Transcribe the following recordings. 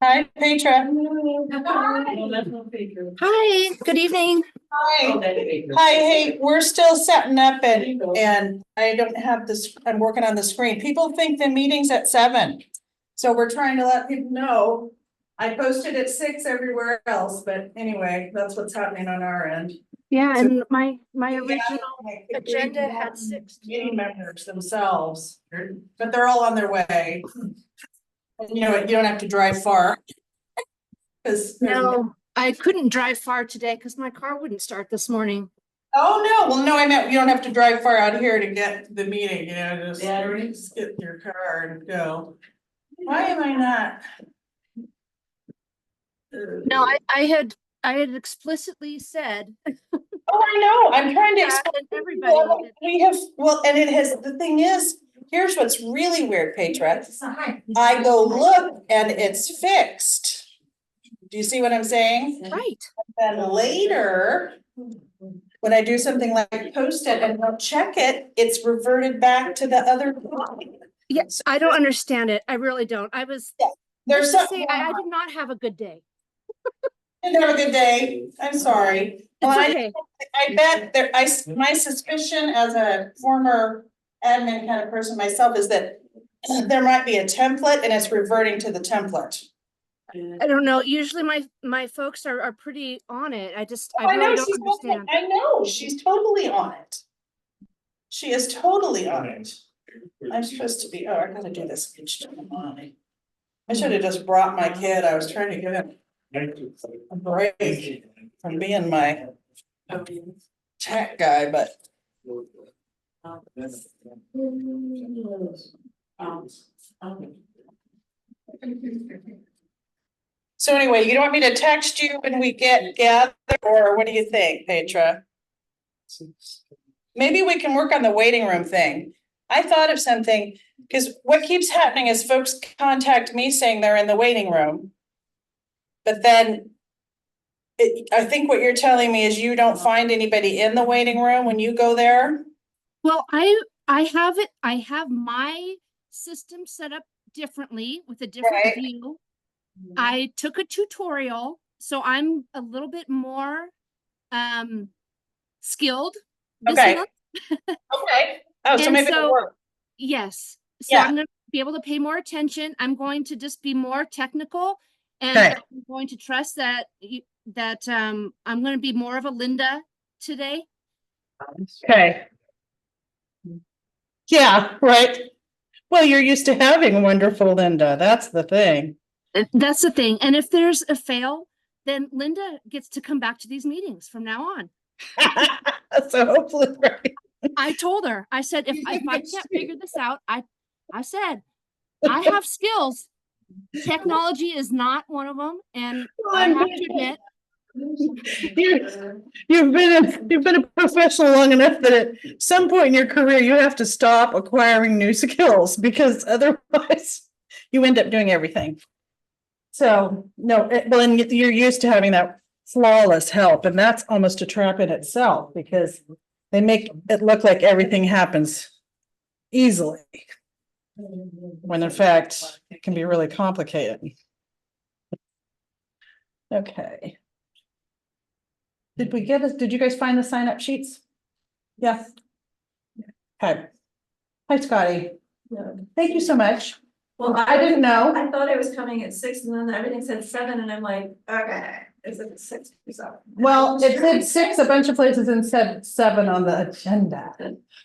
Hi, Petra. Hi, good evening. Hi. Hi, hey, we're still setting up and I don't have this, I'm working on the screen. People think the meeting's at 7. So we're trying to let people know. I posted at 6 everywhere else, but anyway, that's what's happening on our end. Yeah, So- and my Yeah, original I think agenda we had have 6 meeting too. members themselves, but they're all on their way. And you know what, you don't have to drive far. Cause there's. No, I couldn't drive far today because my car wouldn't start this morning. Oh, no, well, no, I meant you don't have to drive far out here to get to the meeting, just get in your car and go. Why am I not? No, I had explicitly said Oh, I know, I'm trying to that, explain. and everybody that We have, well, and it has, the thing is, here's what's really weird, Petra. I go look and it's fixed. Do you see what I'm saying? right. Then later, when I do something like post it and don't check it, it's reverted back to the other. Yes, I don't understand it. I really don't. I was There's let's just something say going I on. did not have a good day. Didn't have a good day. I'm sorry. Well, It's okay. I bet there, my suspicion as a former admin kind of person myself is that there might be a template and it's reverting to the template. I don't know. Usually my folks are pretty on it. I I know really don't she's, understand. I know she's totally on it. She is totally on it. I'm supposed to be, oh, I gotta do this. I should have just brought my kid. I was trying to give him a break from being my tech guy, but. So anyway, you don't want me to text you when we get gathered, or what do you think, Petra? Maybe we can work on the waiting room thing. I thought of something, because what keeps happening is folks contact me saying they're in the waiting room. But then I think what you're telling me is you don't find anybody in the waiting room when you go there? Well, I have it. I have my system set up differently with a different Right. view. I took a tutorial, so I'm a little bit more um skilled this Okay, month. okay. Oh, so And maybe it'll so work. yes, so Yeah, I'm going to be able to pay more attention. I'm going to just be more technical, and okay, I'm going to trust that I'm going to be more of a Linda today. okay. Yeah, right. Well, you're used to having wonderful Linda. That's the thing. That's the thing. And if there's a fail, then Linda gets to come back to these meetings from now on. So hopefully, right. I told her, I said, if I can't figure this out, I said, I have skills. Technology is not one of them. And I have to admit, You, you've been a professional long enough that at some point in your career, you have to stop acquiring new skills because otherwise you end up doing everything. So, no, well, and you're used to having that flawless help, and that's almost a trap in itself because they make it look like everything happens easily, when in fact, it can be really complicated. Okay. Did you guys find the sign up sheets? Yes. Okay. Hi, Scotty. Thank you so much. Well, I didn't know. I thought it was coming at 6 and then everything said 7 and I'm like, okay, is it 6 or 7? Well, it said 6 a bunch of places and said 7 on the agenda,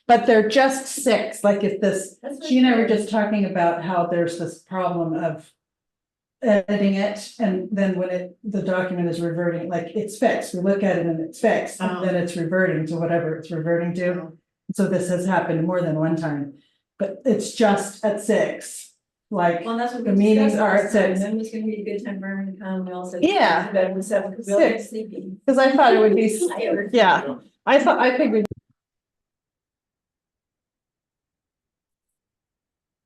but they're just 6. Like if this, she and I were just talking about how there's this problem of editing it, and then when the document is reverting, like it's fixed, we look at it and it's fixed, and then it's reverting to whatever it's reverting to. So this has happened more than one time, but it's just at 6. Like Well, that's what the meetings are at 6. Then it's gonna be a good time for everyone to come. We all said. Yeah. Bed with 7 because we all get sleepy. Because I thought it would be, yeah, I figured.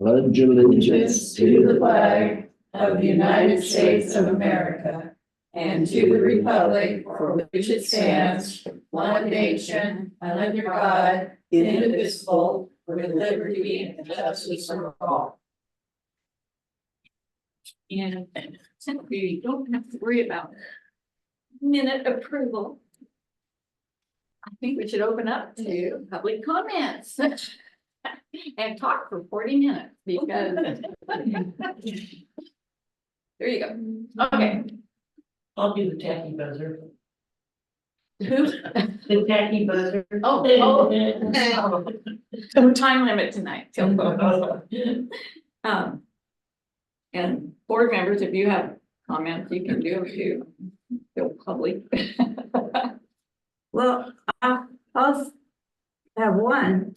Pledge allegiance to the flag of the United States of America and to the republic for which it stands, one nation, under God, indivisible, with liberty and justice for all. And since we don't have to worry about minute approval, I think we should open up to public comments and talk for 40 minutes because there you go. Okay. I'll be the tacky buzzer. Who? The tacky buzzer. No time limit tonight. And board members, if you have comments, you can do them too. Feel public. Well, I'll have one.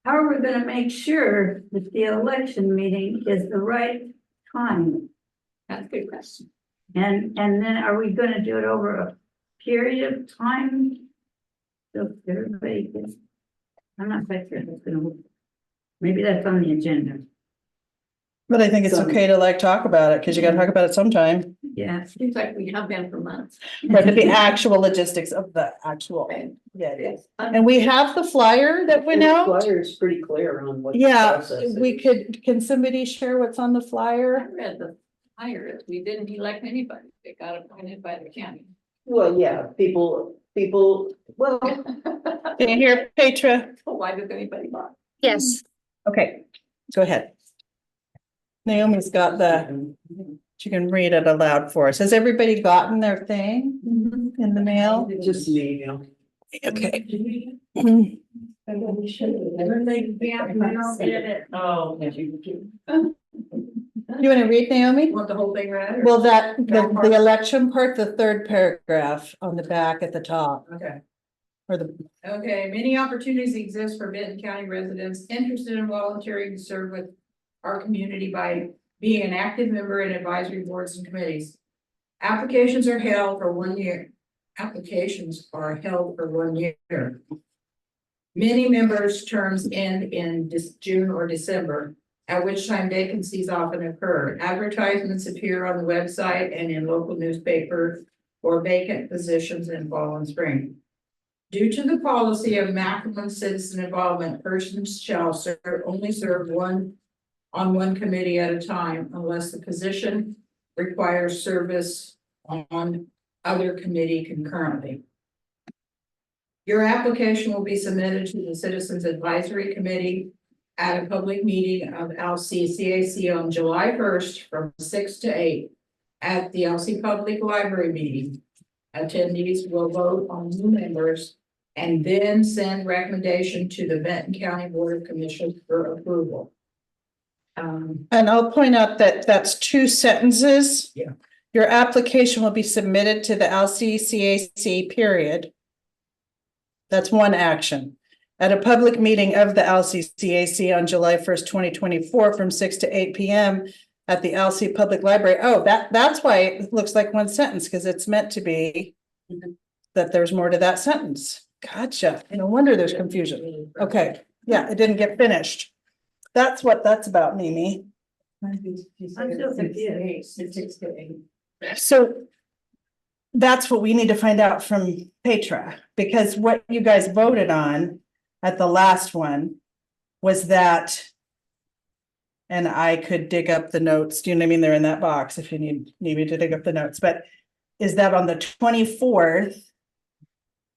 How are we gonna make sure that the election meeting is the right time? That's a good question. And then are we gonna do it over a period of time? So everybody gets, I'm not quite sure that's gonna work. Maybe that's on the agenda. But I think it's okay to like talk about it, because you gotta talk about it sometime. Yeah. Seems like we have been for months. Right, but the actual logistics of the actual, yeah, it is. And we have the flyer that went out. Flyer's pretty clear on what. the Yeah, process we is. can somebody share what's on the I flyer? read the flyer. We didn't elect anybody. They got appointed by the county. Well, yeah, people, well, Can you hear Petra? Why does anybody bother? Yes. Okay, go ahead. Naomi's got she can read it aloud for us. Has everybody gotten their thing in the mail? just me, you know. Okay. Oh, You wanna read, Naomi? Want the whole thing read? Well, the election part, the third paragraph on the back at the top, Okay. or the, Okay, many opportunities exist for Benton County residents interested in volunteering to serve with our community by being an active member in advisory boards and committees. Applications are held for 1 year. Applications are held for 1 year. Many members' terms end in June or December, at which time vacancies often occur. Advertisements appear on the website and in local newspapers for vacant positions in fall and spring. Due to the policy of maximum citizen involvement, persons shall only serve on one committee at a time unless the position requires service on other committee concurrently. Your application will be submitted to the Citizens Advisory Committee at a public meeting of Alsea CAC on July 1st from 6 to 8 at the Alsea Public Library meeting. Attendees will vote on new members and then send recommendation to the Benton County Board of Commissioners for approval. and I'll point out that that's 2 sentences. Yeah. Your application will be submitted to the LCCAC, period. That's one action. At a public meeting of the LCCAC on July 1st, 2024, from 6 to 8 p.m. at the Alsea Public Library. Oh, that's why it looks like one sentence, because it's meant to be that there's more to that sentence. Gotcha. No wonder there's confusion. Okay, yeah, it didn't get finished. That's what that's about, Mimi. I'm still confused. 6 to 8. So that's what we need to find out from Petra, because what you guys voted on at the last one was that, and I could dig up the notes, do you know what I mean? They're in that box if you need me to dig up the notes, but is that on the 24th,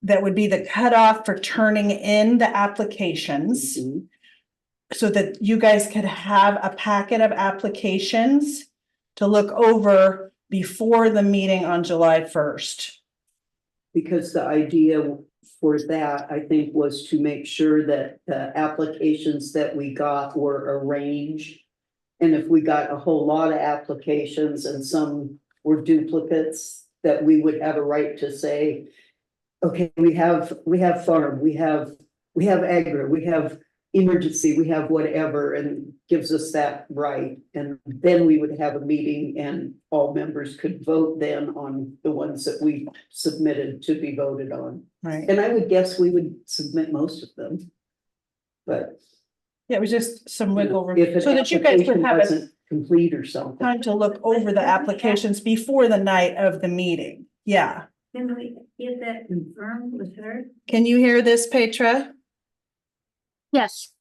that would be the cutoff for turning in the applications, so that you guys could have a packet of applications to look over before the meeting on July 1st. Because the idea for that, I think, was to make sure that the applications that we got were arranged. And if we got a whole lot of applications and some were duplicates, that we would have a right to say, okay, we have farm, we have agri, we have emergency, we have whatever, and gives us that right. And then we would have a meeting and all members could vote then on the ones that we submitted to be voted on. Right. And I would guess we would submit most of them. But Yeah, it was just some wiggle room, if an so that you guys would application have a wasn't complete or something. time to look over the applications before the night of the meeting. Yeah. Can we get that confirmed with her? Can you hear this, Petra? Yes,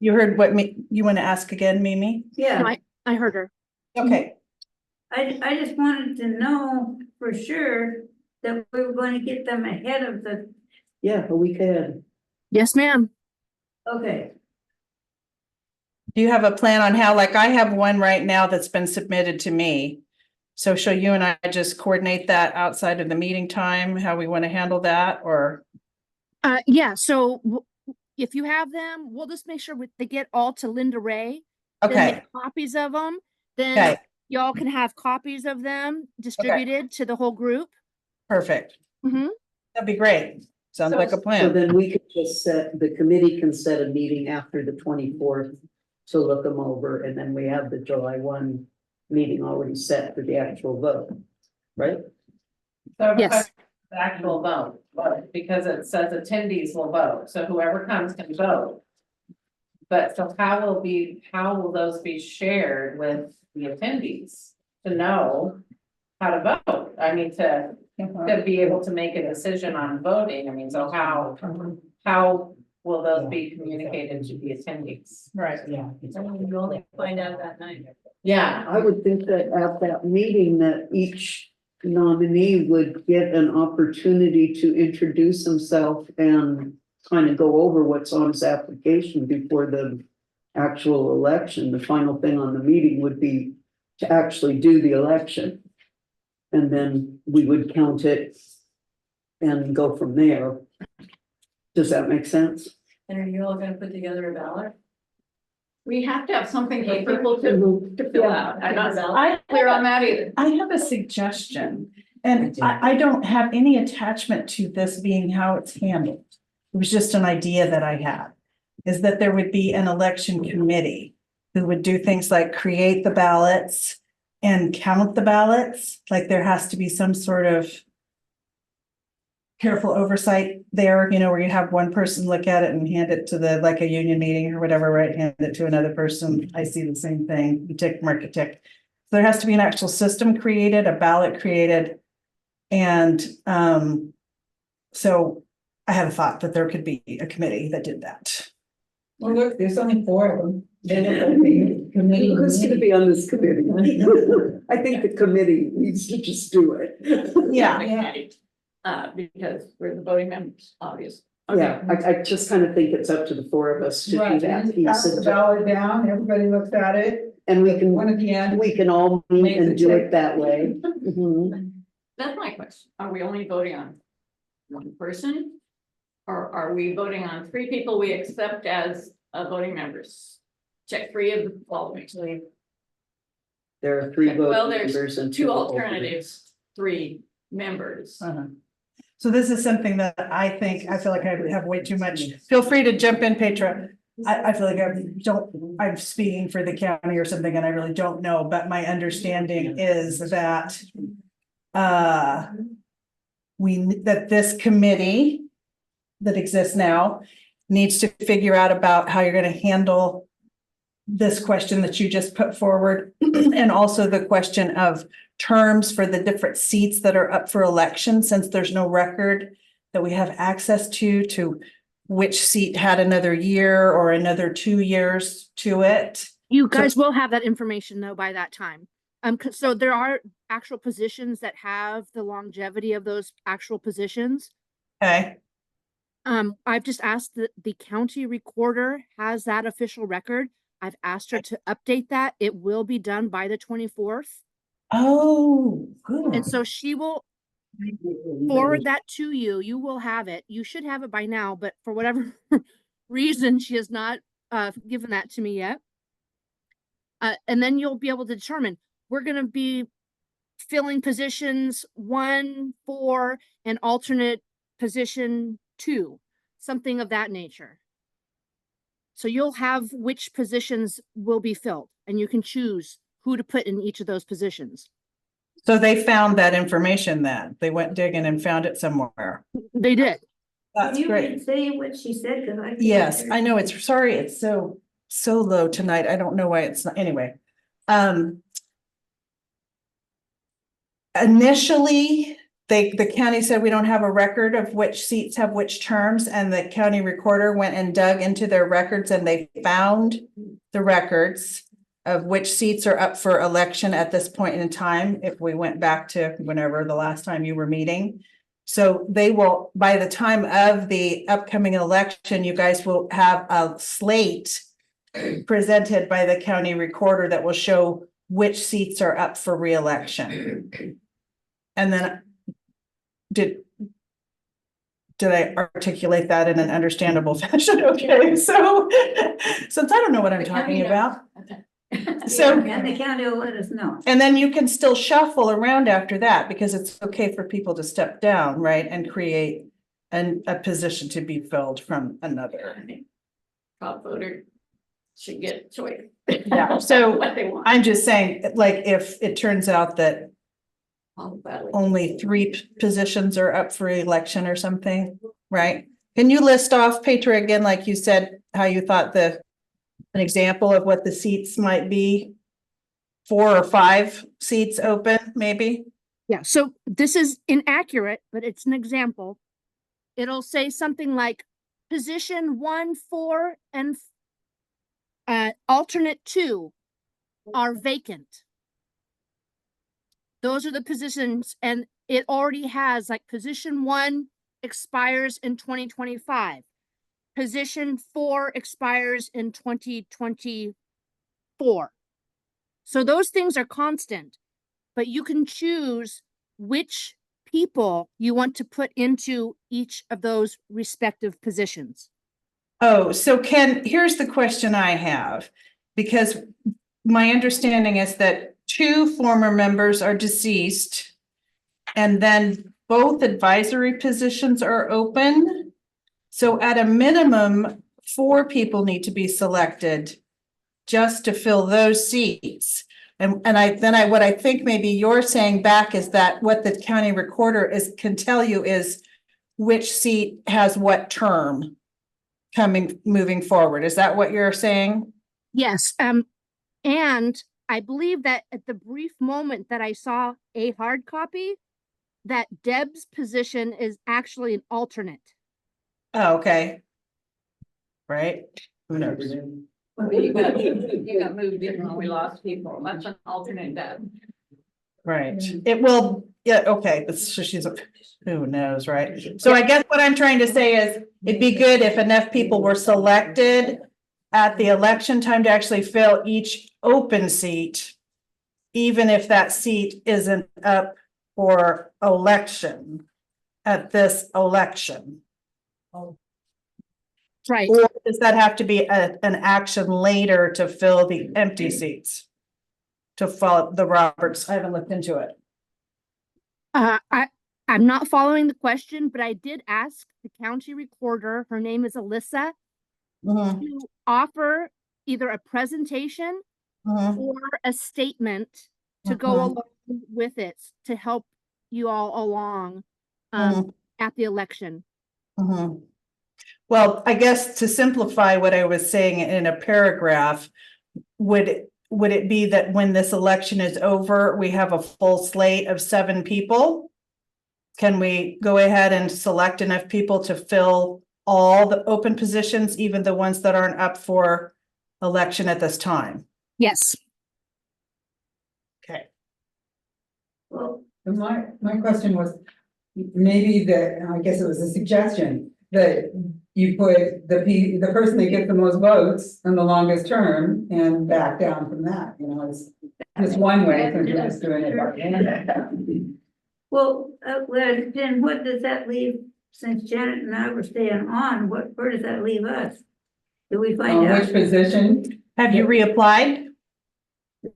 You heard what you want to ask again, Mimi? Yeah. I heard her. Okay. I just wanted to know for sure that we were going to get them ahead of the, Yeah, a week ahead. Yes, ma'am. okay. Do you have a plan on how, like I have one right now that's been submitted to me? So shall you and I just coordinate that outside of the meeting time, how we want to handle that, or? Yeah, so if you have them, we'll just make sure they get all to Linda Ray. Then Okay, make copies of them, then okay, y'all can have copies of them distributed to the whole group. perfect. Mhm. That'd be great. Sounds like a So plan. then we could just the committee can set a meeting after the 24th to look them over, and then we have the July 1 meeting already set for the actual vote, right? So Yes. the actual vote, because it says attendees will vote, so whoever comes can vote. But so how will those be shared with the attendees to know how to vote? I mean, to be able to make a decision on voting, I mean, so how will those be communicated to the attendees? Right. Yeah. You only find out that night. Yeah, I would think that at that meeting that each nominee would get an opportunity to introduce himself and kind of go over what's on his application before the actual election. The final thing on the meeting would be to actually do the election. And then we would count it and go from there. Does that make sense? And are you all gonna put together a ballot? we have to have something for people to fill out. I'm not I clear on that either. I have a suggestion, and I don't have any attachment to this being how it's handled. It was just an idea that I had, is that there would be an election committee who would do things like create the ballots and count the ballots. Like there has to be some sort of careful oversight there, you know, where you have one person look at it and hand it to the, like a union meeting or whatever, right? Hand it to another person. I see the same thing. You tick, mark a tick. There has to be an actual system created, a ballot created. And so I had a thought that there could be a committee that did that. Well, look, there's only 4 of them. Then it'll be committee. Who's gonna be on this committee? I think the committee needs to just do it. Yeah. Because we're the voting members, obviously. Yeah, I just kind of think it's up to the 4 of us to do Right, that and piece pass the of it. ballot down, everybody looks at it, And we one at the end. all meet Make the and do check. it that way. Mhm. That's my question. Are we only voting on one person? Or are we voting on 3 people we accept as voting members? Check 3 of the following. There are 3 Well, voting there's members and 2 2 alternatives, 3 members. So this is something that I feel like I have way too much. Feel free to jump in, Petra. I feel like I'm speaking for the county or something and I really don't know, but my understanding is that that this committee that exists now needs to figure out about how you're going to handle this question that you just put forward, and also the question of terms for the different seats that are up for election, since there's no record that we have access to which seat had another year or another 2 years to it. You guys will have that information though by that time. So there are actual positions that have the longevity of those actual positions. Okay, I've just asked the county recorder has that official record. I've asked her to update that. It will be done by the 24th. oh, good. And so she will forward that to you. You will have it. You should have it by now, but for whatever reason, she has not given that to me yet. And then you'll be able to determine, we're going to be filling positions 1, 4, and alternate position 2, something of that nature. So you'll have which positions will be filled, and you can choose who to put in each of those positions. So they found that information then. They went digging and found it somewhere. They did. That's great. You say what she said, because I. Yes, I know. It's sorry. It's so low tonight. I don't know why it's not. Anyway. Initially, the county said we don't have a record of which seats have which terms, and the county recorder went and dug into their records and they found the records of which seats are up for election at this point in time, if we went back to whenever the last time you were meeting. So they will, by the time of the upcoming election, you guys will have a slate presented by the county recorder that will show which seats are up for reelection. And then did I articulate that in an understandable fashion? Okay, so since I don't know what I'm talking about. So, And the county will let us know. and then you can still shuffle around after that because it's okay for people to step down, right? And create a position to be filled from another. Top voter should get choice. Yeah, so What they want. I'm just saying, like, if it turns out that All valid. only 3 positions are up for election or something, right? Can you list off, Petra, again, like you said, how you thought an example of what the seats might be? 4 or 5 seats open, maybe? Yeah, so this is inaccurate, but it's an example. It'll say something like position 1, 4, and alternate 2 are vacant. Those are the positions, and it already has like position 1 expires in 2025. Position 4 expires in 2024. So those things are constant, but you can choose which people you want to put into each of those respective positions. Oh, so here's the question I have, because my understanding is that 2 former members are deceased, and then both advisory positions are open. So at a minimum, 4 people need to be selected just to fill those seats. And what I think maybe you're saying back is that what the county recorder can tell you is which seat has what term moving forward. Is that what you're saying? Yes, and I believe that at the brief moment that I saw a hard copy, that Deb's position is actually an alternate. Oh, okay. Right? Who knows? You got moved in when we lost people. That's an alternate death. Right. It will, yeah, okay, but so who knows, right? So I guess what I'm trying to say is, it'd be good if enough people were selected at the election time to actually fill each open seat, even if that seat isn't up for election at this election. Right. Or does that have to be an action later to fill the empty seats? To follow the Roberts, I haven't looked into it. I'm not following the question, but I did ask the county recorder, her name is Alyssa, Mhm, to offer either a presentation mhm, or a statement to go Mhm. along with it to help you all along Mhm. at the election. mhm. Well, I guess to simplify what I was saying in a paragraph, would it be that when this election is over, we have a full slate of 7 people? Can we go ahead and select enough people to fill all the open positions, even the ones that aren't up for election at this time? Yes. Okay. Well, My question was, maybe I guess it was a suggestion, that you put the person that gets the most votes and the longest term and back down from that, it's just one way, since you're just doing it by hand. well, then what does that leave, since Janet and I were staying on, where does that leave us? Do we find out? Which position? Have you reapplied?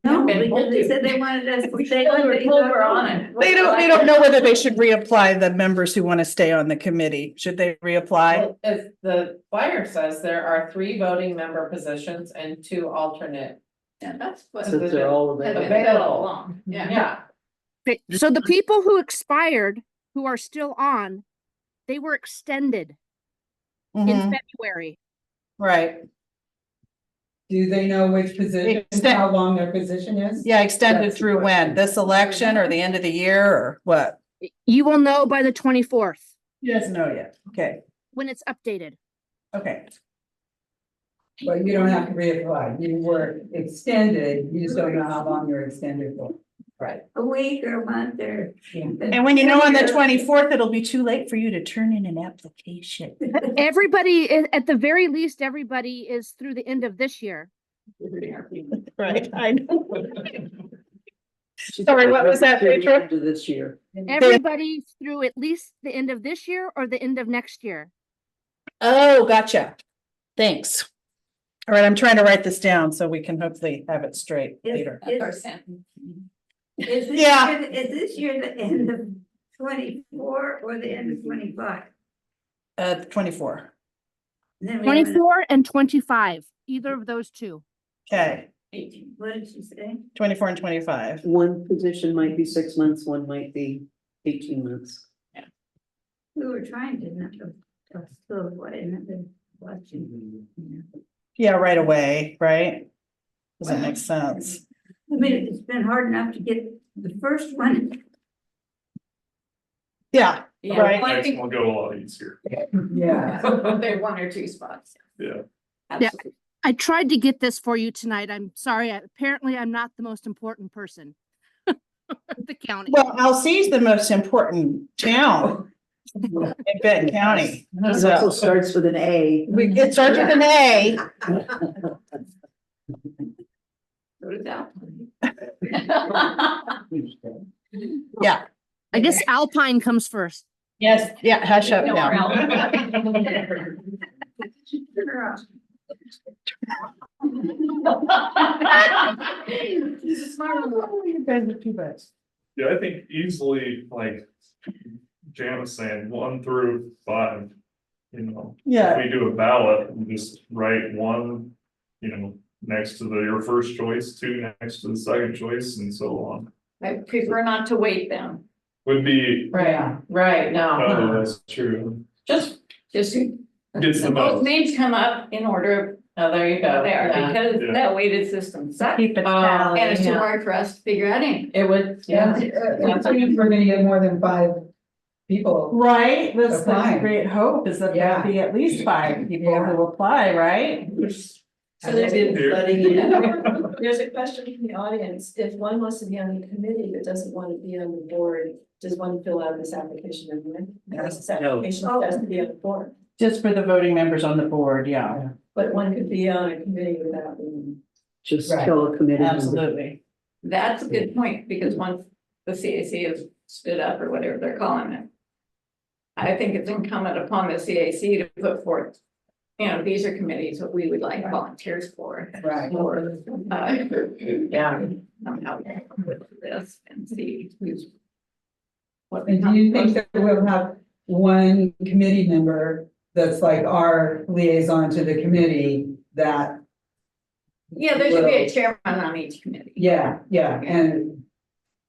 No, Been because told they to. said they wanted us to We stay still on. were told we're on it. They don't know whether they should reapply, the members who want to stay on the committee. Should they reapply? Well, as the flyer says, there are 3 voting member positions and 2 alternate. Yeah, that's what. So they're all Has available. been said all along. Yeah. Okay, so the people who expired, who are still on, they were extended in Mhm, February. right. Do they know which position, Extend- how long their position is? Yeah, extended That's the through when? question. This election or the end of the year or what? You will know by the 24th He doesn't know yet. Okay, when it's updated. okay. But you don't have to reapply. You were extended, you just don't know how long you're extended for. A week or a month or. And when you know on the 24th, it'll be too late for you to turn in an application. Everybody, at the very least, everybody is through the end of this year. Right, I know. Sorry, what was that, Pedro? To this year. Everybody's through at least the end of this year or the end of next year. Oh, gotcha. Thanks. All right, I'm trying to write this down so we can hopefully have it straight later. Is this Yeah. year, is this year the end of 24 or the end of 25? 24. Then we have an 24 and 25, either of those two. Okay, 18. What did she say? 24 and 25. One position might be 6 months, one might be 18 months. We were trying to not to still what another watching. Yeah, right away, right? Does that make sense? I mean, it's been hard enough to get the first one. Yeah, Yeah, right. well, I Next think one will go a lot easier. Yeah. there are 1 or 2 spots. Yeah. Absolutely. I tried to get this for you tonight. I'm sorry. Apparently, I'm not the most important person. The county. Well, Alsea's the most important town in Benton County. It also starts with an A. It starts with an A. So does that. Yeah. I guess Alpine comes first. Yes, yeah, hush up now. You guys are too much. Yeah, I think easily, like Jan was saying, 1 through 5. You know, Yeah. if we do a ballot, we just write 1, next to your first choice, 2 next to the second choice, and so on. I prefer not to wait them, Would be, Right, no, that's true. just. Gets the Those most. names come up in order oh, there you go. there, Yeah. because Yeah. that weighted system sucks. Keep it Oh, tally. And it's too yeah. hard for us to figure out anything. It would, Yeah, yeah. it's we're gonna get more than 5 people. Right, that's the Applying. great hope is that Yeah. there'll be at least 5 people Yeah. who apply, right? So there's There's a question from the audience. If one wants to be on the committee but doesn't want to be on the board, does one fill out this application anyway? Because this application has to be on the board, Just for the voting members on the board, yeah, but one could be on a committee without being. Just Right. tell a committee. member. absolutely. that's a good point, because once the CAC has stood up or whatever they're calling it. I think it's incumbent upon the CAC to put forth, these are committees that we would like volunteers for. Right. Or, Yeah. somehow with this and see who's. What And do you think that we'll have one committee member that's like our liaison to the committee that, Yeah, there should be a chairman on each committee. yeah, and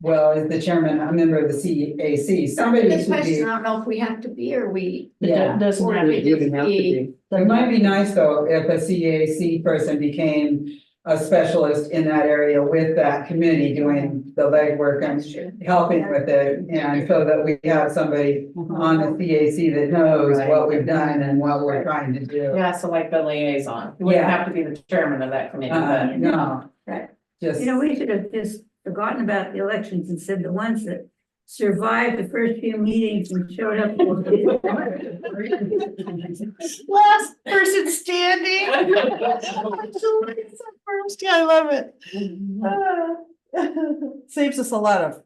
well, is the chairman a member of the CAC? Somebody This should question, be, I don't know if we have to be, or we. yeah. Doesn't Or have we to It wouldn't just have to be. be. It might be nice though, if a CAC person became a specialist in that area with that committee doing the legwork and helping with it. And so that we have somebody on the CAC that knows what we've done and what we're trying to do. Yeah, so like the liaison, you wouldn't Yeah. have to be the chairman of that committee, but. No. Right. Just. We should have just forgotten about the elections and said the ones that survived the first few meetings and showed up. Last person standing. Yeah, I love it. Saves us a lot of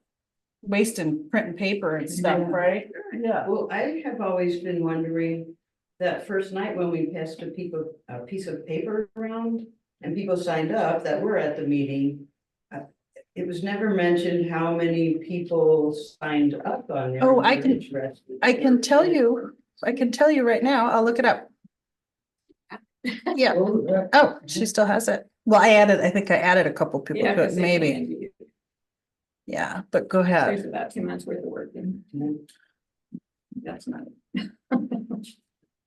waste in print and paper and stuff, Yeah. right? Yeah. Well, I have always been wondering, that first night when we passed a piece of paper around and people signed up that were at the meeting. It was never mentioned how many people signed up on there. Oh, and I were can- interested. I can tell you right now, I'll look it up. Yeah, oh, she still has it. Well, I think I added a couple people Yeah, to it, 'cause they maybe, can do- yeah, but go ahead. There's about 2 months worth of work in. That's not.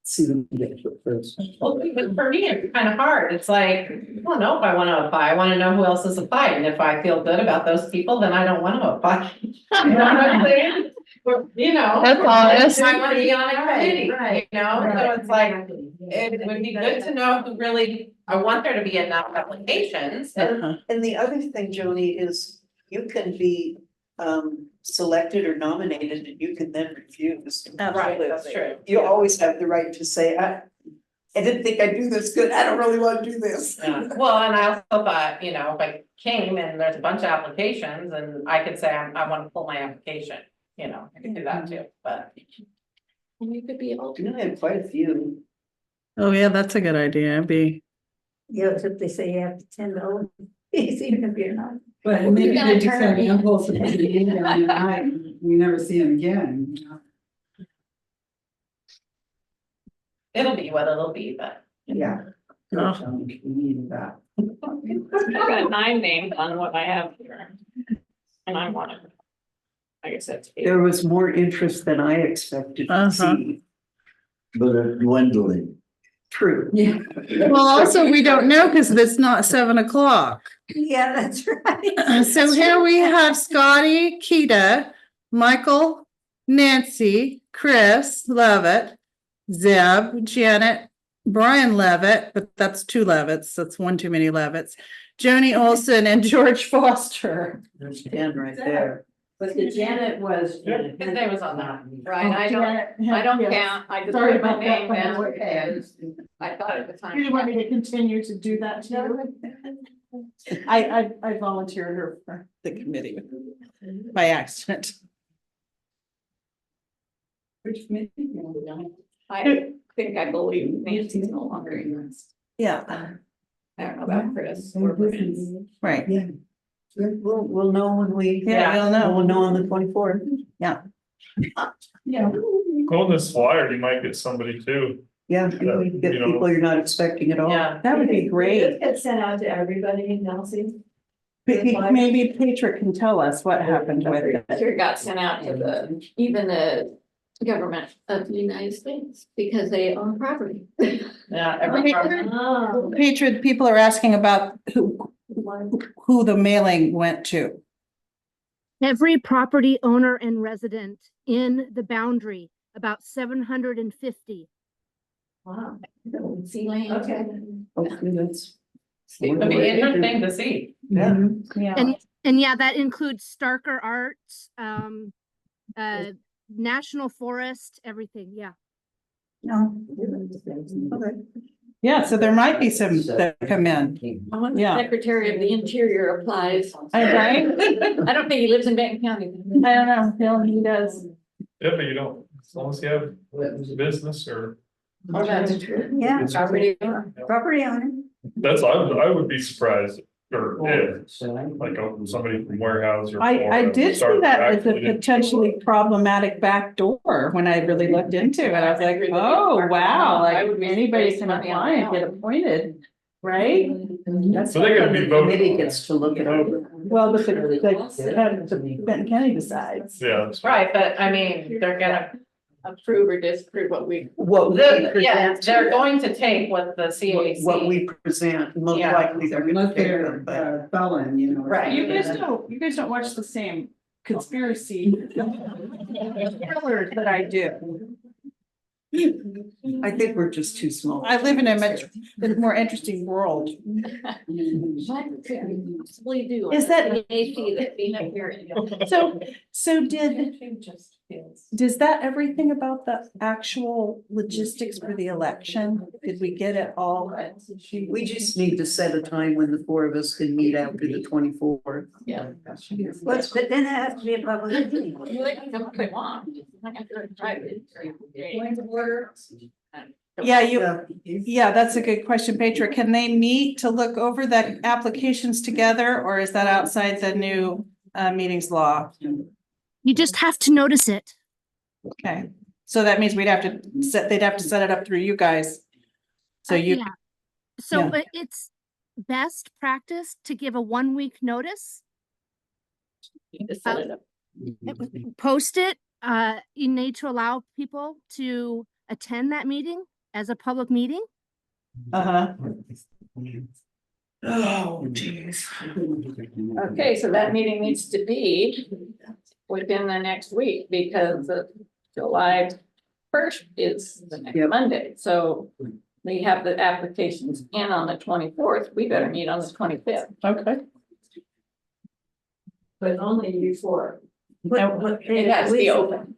See them get to it first. Well, because for me, it's kind of hard. It's like, I don't know if I want to apply. I want to know who else has applied. And if I feel good about those people, then I don't want to apply. You know what I'm saying? You know. That's honest. I wanna be on a committee, Right, you know, so it's like, it would be good to know who really, I want there to be enough applications. Uh-huh. And the other thing, Joni, is you can be selected or nominated and you can then refuse. Right, that's true. You always have the right to say, I didn't think I'd do this good. I don't really want to do this. Yeah, well, and I also thought, you know, if I came and there's a bunch of applications and I could say, I wanna pull my application, you know, I could do that too, but. And you could be You alternate. know, I have quite a few. Oh, yeah, that's a good idea. It'd be, Yeah, except they say you have to $10, even if you're not. But Well, maybe we got they a just have turn. impulse to put the name down and we never see him again, you know? It'll be what it'll be, but. Yeah. Oh. We need that. I've got 9 names on what I have here. And I want it. I guess that's 8. There was more interest than I expected to Uh-huh. see. But dwindling. True. Yeah. well, also, we don't know because it's not 7 o'clock. Yeah, that's right. So here we have Scotty, Keita, Michael, Nancy, Chris Levitt, Zeb, Janet, Brian Levitt, but that's 2 Levitts. That's one too many Levitts. Joni Olson and George Foster. There's 10 right there. But the Janet was. His name was on that. Right, I don't count, I just Sorry put my about that, name but down okay. because I thought at the time. You want me to continue to do that too? I volunteered her for the committee by accident. Which maybe. I think I believe Nancy's no longer in this. Yeah, I don't know about Chris or Brian. right. Yeah. We'll know when we. Yeah, you'll know. We'll know on the 24th. Yeah. Yeah. Go on this flyer, you might get somebody too. Yeah, you get You know. people you're not expecting at all. Yeah, That would be great. It's sent out to everybody in Alsea. Maybe Patrick can tell us what happened with it. Sure got sent out to even the government of the United States because they own property. yeah, every. Oh. Patriot, people are asking about who the mailing went to. Every property owner and resident in the boundary, about 750. Wow. Sea land. Okay. Hopefully that's. It'll be interesting to see. Yeah. Yeah. And yeah, that includes Starker Arts, National Forest, everything, yeah. No. Okay. Yeah, so there might be some that come in. I wonder if Yeah. Secretary of the Interior applies. Right? I don't think he lives in Benton County. I don't know, Bill, he does. Yeah, but you don't, as long as you have a business or, Oh, that's true. Yeah, Property owner. property owner. that's, I would be surprised. Or if, like somebody from warehouse or. I did see start that as a actually- potentially problematic backdoor when I really looked into it. I was like, oh, wow, like anybody can apply and get appointed, right? That's So they gotta be the voted committee on. gets to look it over. Well, the Benton County decides. Yeah. that's- Right, but I mean, they're gonna, Approve or disapprove what we. What we yeah, present. they're going to take what the CAC. What we present, most Yeah. likely they're gonna Unless take they're them, but. felon, you know. or Right. You guys something. don't watch the same conspiracy thrillers that I do. I think we're just too small. I live in a much more interesting world. What could we possibly do? Is that- AC that being up here? So does that everything about the actual logistics for the election? Did we get it all? We just need to set a time when the 4 of us can meet after the 24th. Yeah. But then it has to be a public meeting. They can come if they want. I have to try it. Point of order. Yeah, that's a good question, Petra. Can they meet to look over the applications together, or is that outside the new meetings law? You just have to notice it. Okay, so that means they'd have to set it up through you guys. So you, Yeah. So yeah. it's best practice to give a 1-week notice, Just set it up. post it. You need to allow people to attend that meeting as a public meeting. uh-huh, Oh, geez. Okay, so that meeting needs to be within the next week because of July first is the next Yep. Monday, so we have the applications in on the 24th. We better meet on the 25th. Okay. But only you four. It has to be open.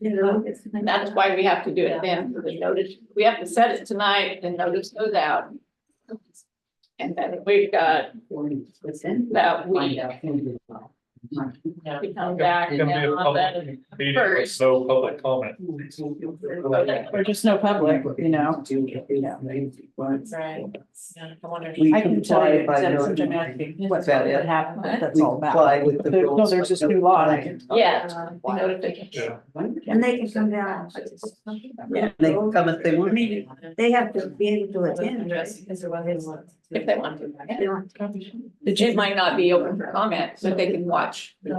And that's why we have to do it then for the notice. We have to set it tonight, the notice goes out. And then we've got that week. We come back and Gonna then be a on public the meeting with first. no public comment. Or just no public, you know. Right. Yeah, I wonder. We I can tell you comply by that no- something what That it? happened, what that's We all about. comply with the No, rules. there's this new law. Yeah. Notification. Yeah. And they can come down. Yeah. They can come if they want. They have to be able to attend, right? If they want to. They want- Did It you, might not be open for comment, but they can watch. did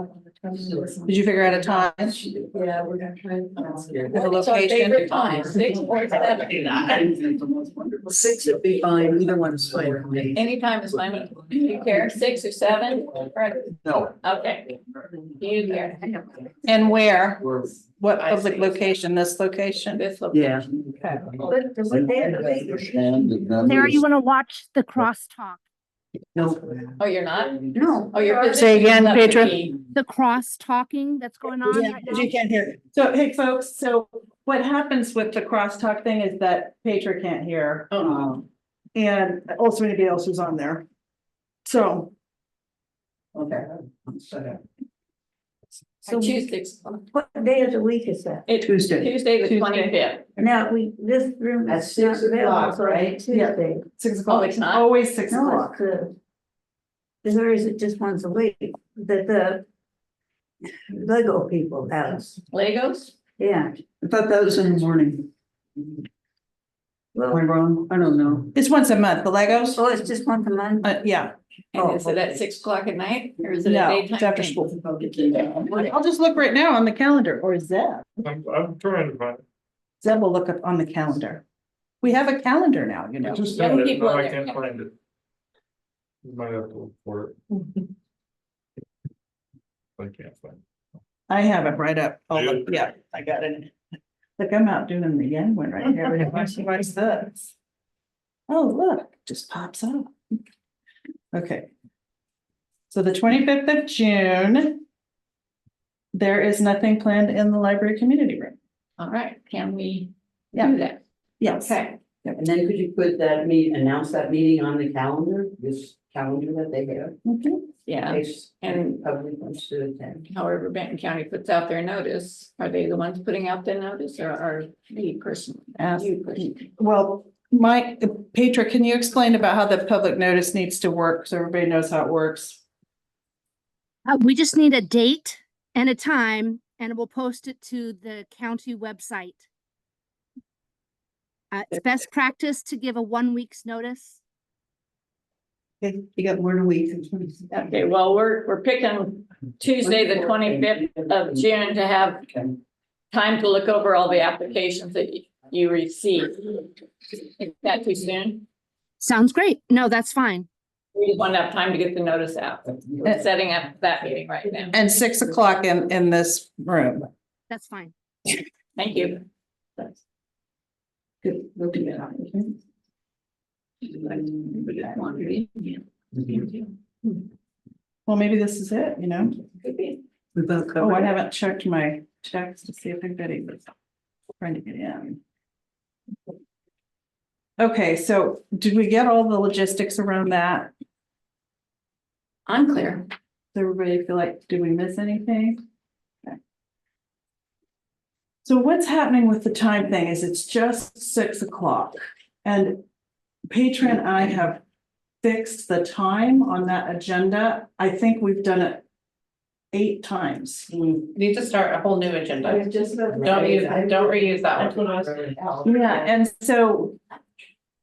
you figure out a time? Yeah, we're gonna try. The What's our location? favorite time? 6 or 7? 6 would be fine, either one's fine for me. Anytime is fine. Do you care? 6 or 7? Right. No. Okay. Do you care? And where? What public location? This location? This Yeah. location. But what day of the week? Sarah, you want to watch the crosstalk? No. Oh, you're not? No. Oh, you're. Say again, that's the Petra? key. The cross talking that's going on Yeah, right because now? you can't hear. So, hey, folks, so what happens with the crosstalk thing is that Petra can't hear. And also anybody else who's on there. So. Okay. I choose 6 o'clock. What day of the week is that? It's Tuesday. Tuesday, the Tuesday. 25th. Now, this room At is not 6 o'clock, available, right? Tuesday. 6 o'clock. Oh, it's not? Always 6 No, o'clock. it's or is it just once a week that the Lego people have? Legos? Yeah. I thought that was in the morning. Am I Well, wrong? I don't know. It's once a month, the Legos? oh, it's just once a month. Yeah, And is it at 6 o'clock at night or is it a no, daytime? it's after thing? school. I'll just look right now on the calendar, or Zeb. I'm trying to find. Zeb will look up on the calendar. We have a calendar now, you know. I just Young found it, people no, in I there. can't find it. You might have to look for it. I can't find it. I have it right up. Oh, Yeah. look, yeah, I got it. Look, I'm out doing the young one right here. What's this? Oh, look, just pops up. Okay. So the 25th of June. There is nothing planned in the library community room. All right, can we Yeah. do that? Yes. Okay. And then could you put that announce that meeting on the calendar, this calendar that they have? Mhm. Yeah, In case and public wants to attend. however Benton County puts out their notice, are they the ones putting out the notice or are we personally? Ask- You personally? Well, Mike, Petra, can you explain about how the public notice needs to work so everybody knows how it works? We just need a date and a time, and we'll post it to the county website. It's best practice to give a 1 week's notice. Okay, you got more than a week. Okay, well, we're picking Tuesday, the 25th of June to have time to look over all the applications that you received. Is that too soon? Sounds great. No, that's fine. We just want to have time to get the notice out. We're setting up that meeting right now. And 6 o'clock in this room. That's fine. Thank you. Good, we'll do that. Well, maybe this is it, you know? Could be. We both Oh, covered I it. haven't checked my checks to see if anybody was trying to get in. Okay, so did we get all the logistics around that? I'm clear. Does everybody feel like, did we miss anything? Okay. So what's happening with the time thing is it's just 6 o'clock and Petra and I have fixed the time on that agenda. I think we've done it 8 times. Need to start a whole new agenda. I just. Don't reuse that one. Yeah, and so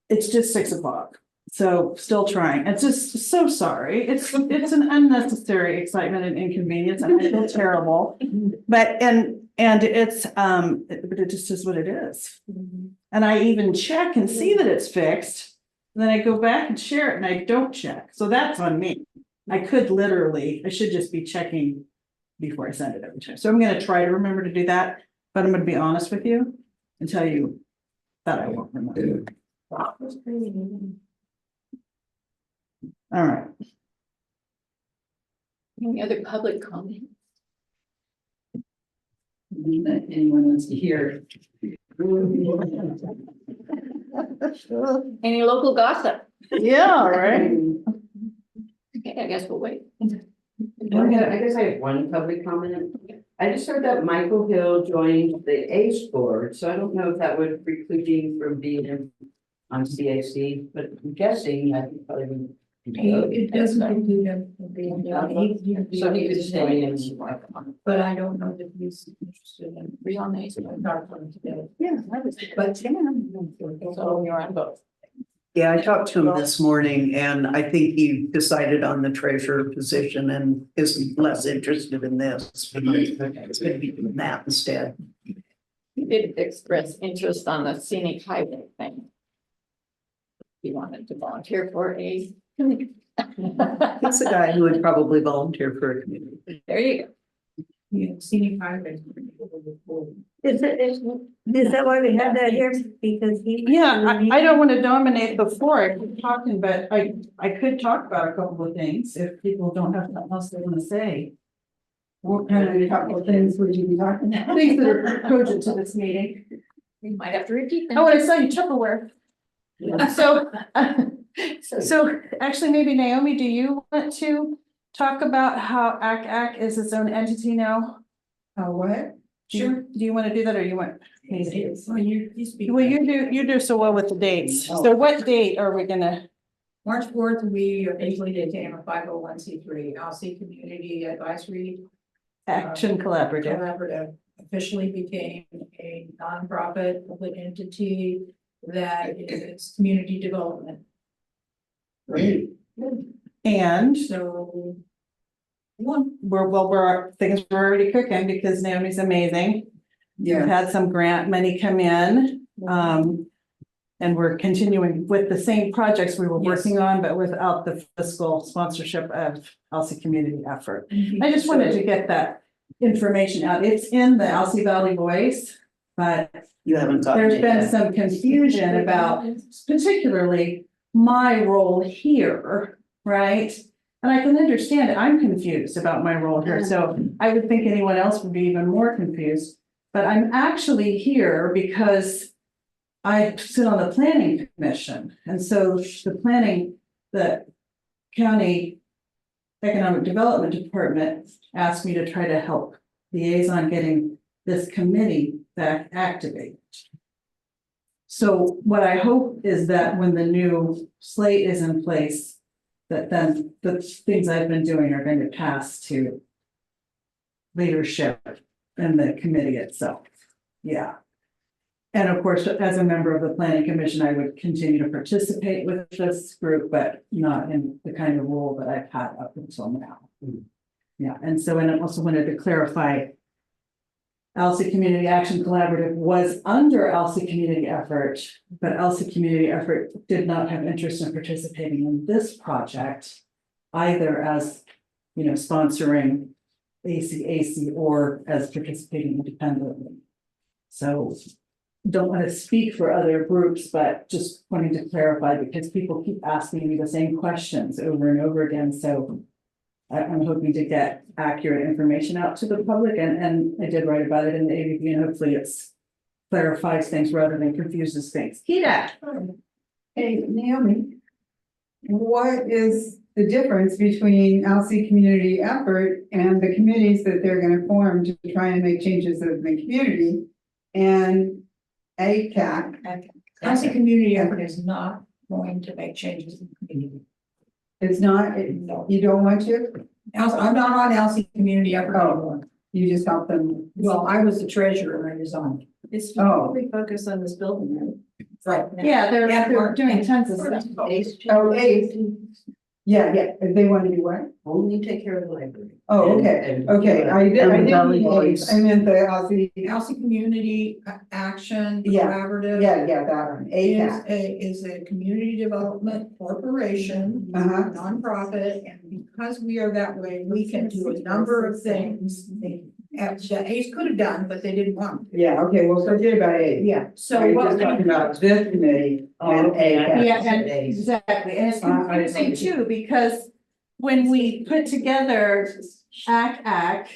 it's just 6 o'clock. So still trying. It's just so sorry. It's an unnecessary excitement and inconvenience and I feel terrible. But and it's but it just is what it is. And I even check and see that it's fixed. then I go back and share it and I don't check, so that's on me. I should just be checking before I send it every time, so I'm gonna try to remember to do that, but I'm gonna be honest with you and tell you that I won't remember. All right. Any other public comment? That anyone wants to hear. Any local gossip? Yeah, right. Okay, I guess we'll wait. I guess I have one public comment. I just heard that Michael Hill joined the ACE board, so I don't know if that would preclude you from being on CAC, but I'm guessing that you probably would. It doesn't include him being. So he could stay in. But I don't know that he's interested in real names, but I'm not going to do it. Yeah. But So you're on both. Yeah, I talked to him this morning and I think he decided on the treasurer position and is less interested in this. It's gonna be doing that instead. He did express interest on the scenic highway thing. He wanted to volunteer for a. He's a guy who would probably volunteer for a community. There you go. Yeah, scenic highway. Is that why we have that here? Because he. Yeah, I don't want to dominate the floor, I keep talking, but I could talk about a couple of things if people don't have something else they want to say. What kind of a couple of things would you be talking about? Things that are cogent to this meeting. We might have to repeat them. Oh, and I saw you Tupperware. So actually, maybe Naomi, do you want to talk about how CAC is its own entity now? What? Sure. Do you want to do that or you want? Well, you speak. Well, you do so well with the dates. So what date are we gonna? March 4th, we officially became a 501c3, Alsea Community Advisory Action Collaborative. Collaborative officially became a nonprofit public entity that is community development. Great. And So. things are already cooking because Naomi's amazing. We've Yeah, had some grant money come in. And we're continuing with the same projects we were working on, but without the fiscal sponsorship of Alsea Community Effort. I just wanted to get that information out. It's in the Alsea Valley Voice, but You haven't gotten there's it been yet. some confusion about particularly my role here, right? And I can understand it. I'm confused about my role here, so I would think anyone else would be even more confused. But I'm actually here because I sit on the planning commission, and so the county economic development department asked me to try to help liaison getting this committee back activated. So what I hope is that when the new slate is in place, that then the things I've been doing are going to pass to leadership in the committee itself. Yeah. And of course, as a member of the planning commission, I would continue to participate with this group, but not in the kind of role that I've had up until now. Yeah, and so, and I also wanted to clarify, Alsea Community Action Collaborative was under Alsea Community Effort, but Alsea Community Effort did not have interest in participating in this project, either as, sponsoring ACAC or as participating independently. So don't want to speak for other groups, but just wanting to clarify because people keep asking me the same questions over and over again. So I'm hoping to get accurate information out to the public, and I did write about it in the ABB, and hopefully it's clarifies things rather than confuses things. Keita. hey, Naomi. What is the difference between Alsea Community Effort and the committees that they're gonna form to try and make changes in the community? And ACAC, Alsea Community Effort is not going to make changes in the community. it's not, you don't want to? I'm not on Alsea Community Effort Oh. anymore. You just help them? Well, I was the treasurer and I resigned. It's Oh. we focus on this building, right? Right. Yeah, they're doing tons of stuff. Oh, ACE. Yeah, if they want to do what? Only take care of the library. Oh, And- okay, and- okay, I And the didn't Valley mean Boys. A's. I meant the Alsea, Alsea Community Action Yeah. Collaborative. yeah, that one, ACAC. Is a community development corporation, Uh-huh. nonprofit, and because we are that way, we can do a number of things. That A's could have done, but they didn't want to. Yeah, okay, well, forget about A. Yeah, so I'm what just talking about this committee and okay, I- ACAC. Yeah, and exactly, and it's confusing too, because when we put together CAC,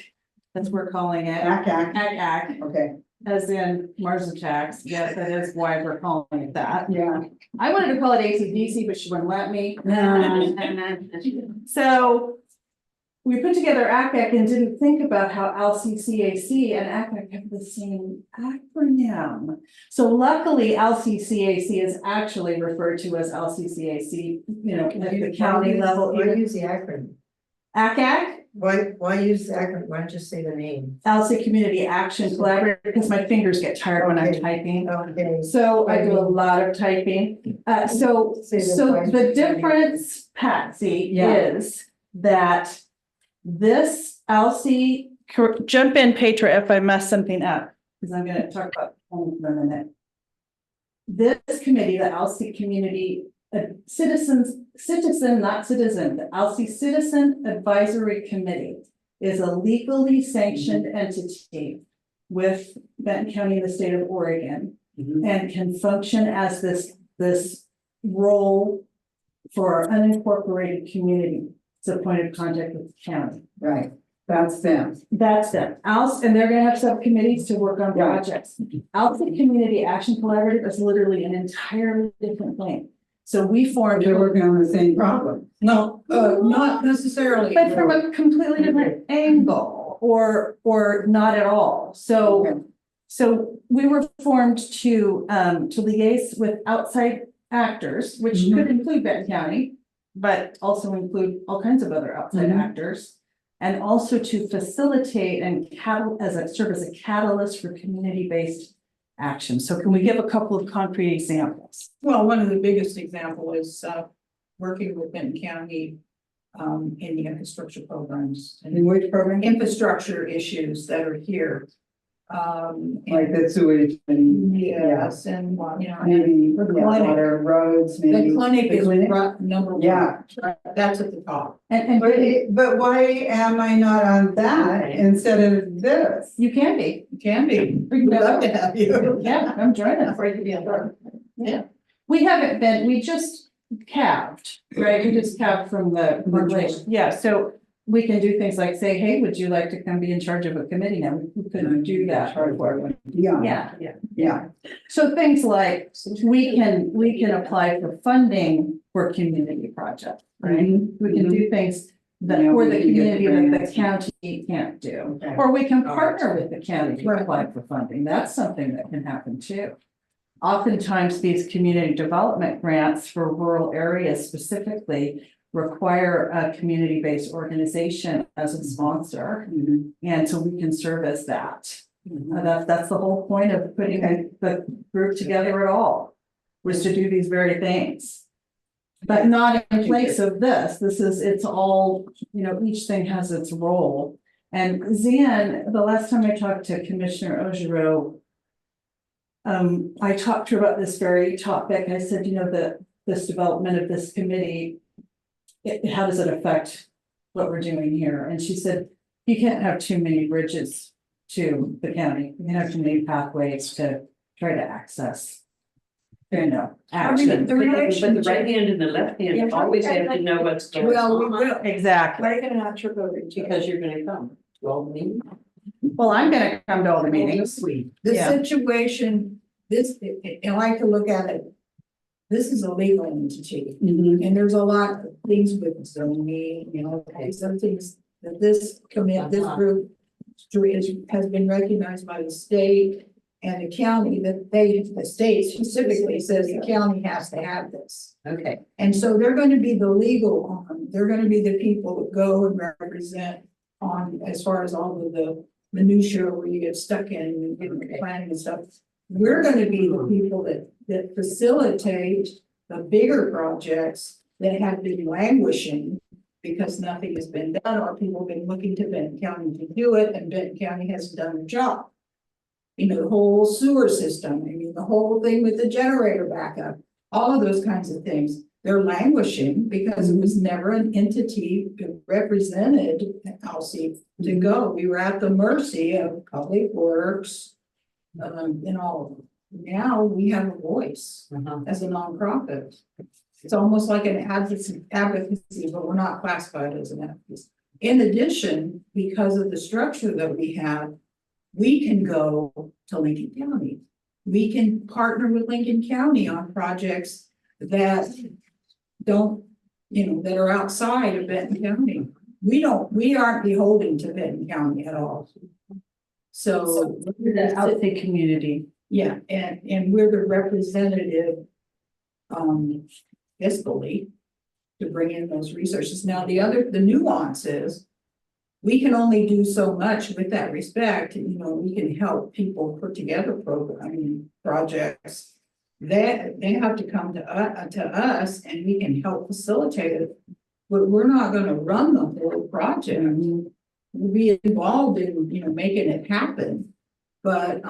that's what we're calling it, ACAC, CAC, okay, as in Mars attacks, yes, that is why we're calling it that. yeah. I wanted to call it ACDC, but she wouldn't let me. No. So we put together ACAC and didn't think about how LCCAC and ACAC have the same acronym. So luckily, LCCAC is actually referred to as LCCAC, you know, at the county level. Why use the acronym? ACAC, Why use the acronym? Why don't you say the name? Alsea Community Action Collaborative, because my fingers get tired when I'm Okay. typing. Okay. So I do a lot of typing. So the difference, Patsy, Yeah. is that this Alsea, jump in, Petra, if I mess something up, because I'm gonna talk about home for a minute. This committee, the Alsea Community Citizen, not citizen, the Alsea Citizen Advisory Committee is a legally sanctioned entity with Benton County in the state of Oregon Mhm. and can function as this role for unincorporated community. It's a point of contact with the county. Right, that's them. That's them. And they're gonna have subcommittees to work on Yeah. projects. Alsea Community Action Collaborative is literally an entirely different thing. So we formed. They're working on the same problem. no, not necessarily. But from a completely different angle or not at all. So we were formed to liaise with outside actors, which could include Benton County, but also include all kinds of other outside Mhm. actors. And also to facilitate and serve as a catalyst for community-based action. So can we give a couple of concrete examples? Well, one of the biggest example is, working with Benton County, in the infrastructure programs In and which program? infrastructure issues that are here. Like the sewage and. Yes, and, you know, Maybe, the yeah, clinic, water, roads, maybe. the clinic The is clinic? number one. Yeah. That's at the top. And But why am I not on that instead of this? you can be. It can be. We'd love to have you. Yeah, come join us. Afraid to be on board. We haven't been, we just calved, right? We just calved from the relation. Yeah, so we can do things like say, hey, would you like to come be in charge of a committee now? We couldn't do that before. Yeah, Yeah. So things like we can apply for funding for community projects, right? We can do things that Yeah, for we the can get community that the grants. county can't do. Okay. Or we can partner with the county to Right. apply for funding. That's something that can happen too. Oftentimes, these community development grants for rural areas specifically require a community-based organization as a sponsor. Mhm. And so we can serve as that. That's the whole point of putting the group together at all, was to do these very things. But not in place of this, it's all, you know, each thing has its role. And Zian, the last time I talked to Commissioner Ojiro, I talked to her about this very topic. I said, you know, this development of this committee, how does it affect what we're doing here? And she said, you can't have too many bridges to the county. You can have too many pathways to try to access, you know, action. But the right hand and the left hand always have to know what's going Well, we on. will. Exactly. Why are you gonna not trip over each other? Because you're gonna come. Well, me. Well, I'm gonna come to all the meetings. Sweet. The Yeah. situation, I like to look at it. This is a legal entity, Mhm. and there's a lot of things with zoning, you know, some things that this this group has been recognized by the state and the county, that the state specifically says the county has to have this. Okay. And so they're gonna be the legal arm, they're gonna be the people that go and represent on, as far as all of the minutia where you get stuck in, you know, planning and stuff. We're gonna be the people that facilitate the bigger projects that have been languishing because nothing has been done, or people have been looking to Benton County to do it, and Benton County hasn't done their job. You know, the whole sewer system, I mean, the whole thing with the generator backup, all of those kinds of things, they're languishing because it was never an entity represented at Alsea to go. We were at the mercy of Public Works, and all of them. Now we have a voice as a nonprofit. It's almost like an advocacy, but we're not classified as an advocacy. In addition, because of the structure that we have, we can go to Lincoln County. We can partner with Lincoln County on projects that don't, you know, that are outside of Benton County. We aren't beholden to Benton County at all. So The Alsea community. yeah, and we're the representative, fiscally, to bring in those resources. Now, the nuance is, we can only do so much with that respect. You know, we can help people put together projects that they have to come to us, and we can help facilitate it. But we're not gonna run the whole project. We'll be involved in, you know, making it happen. But,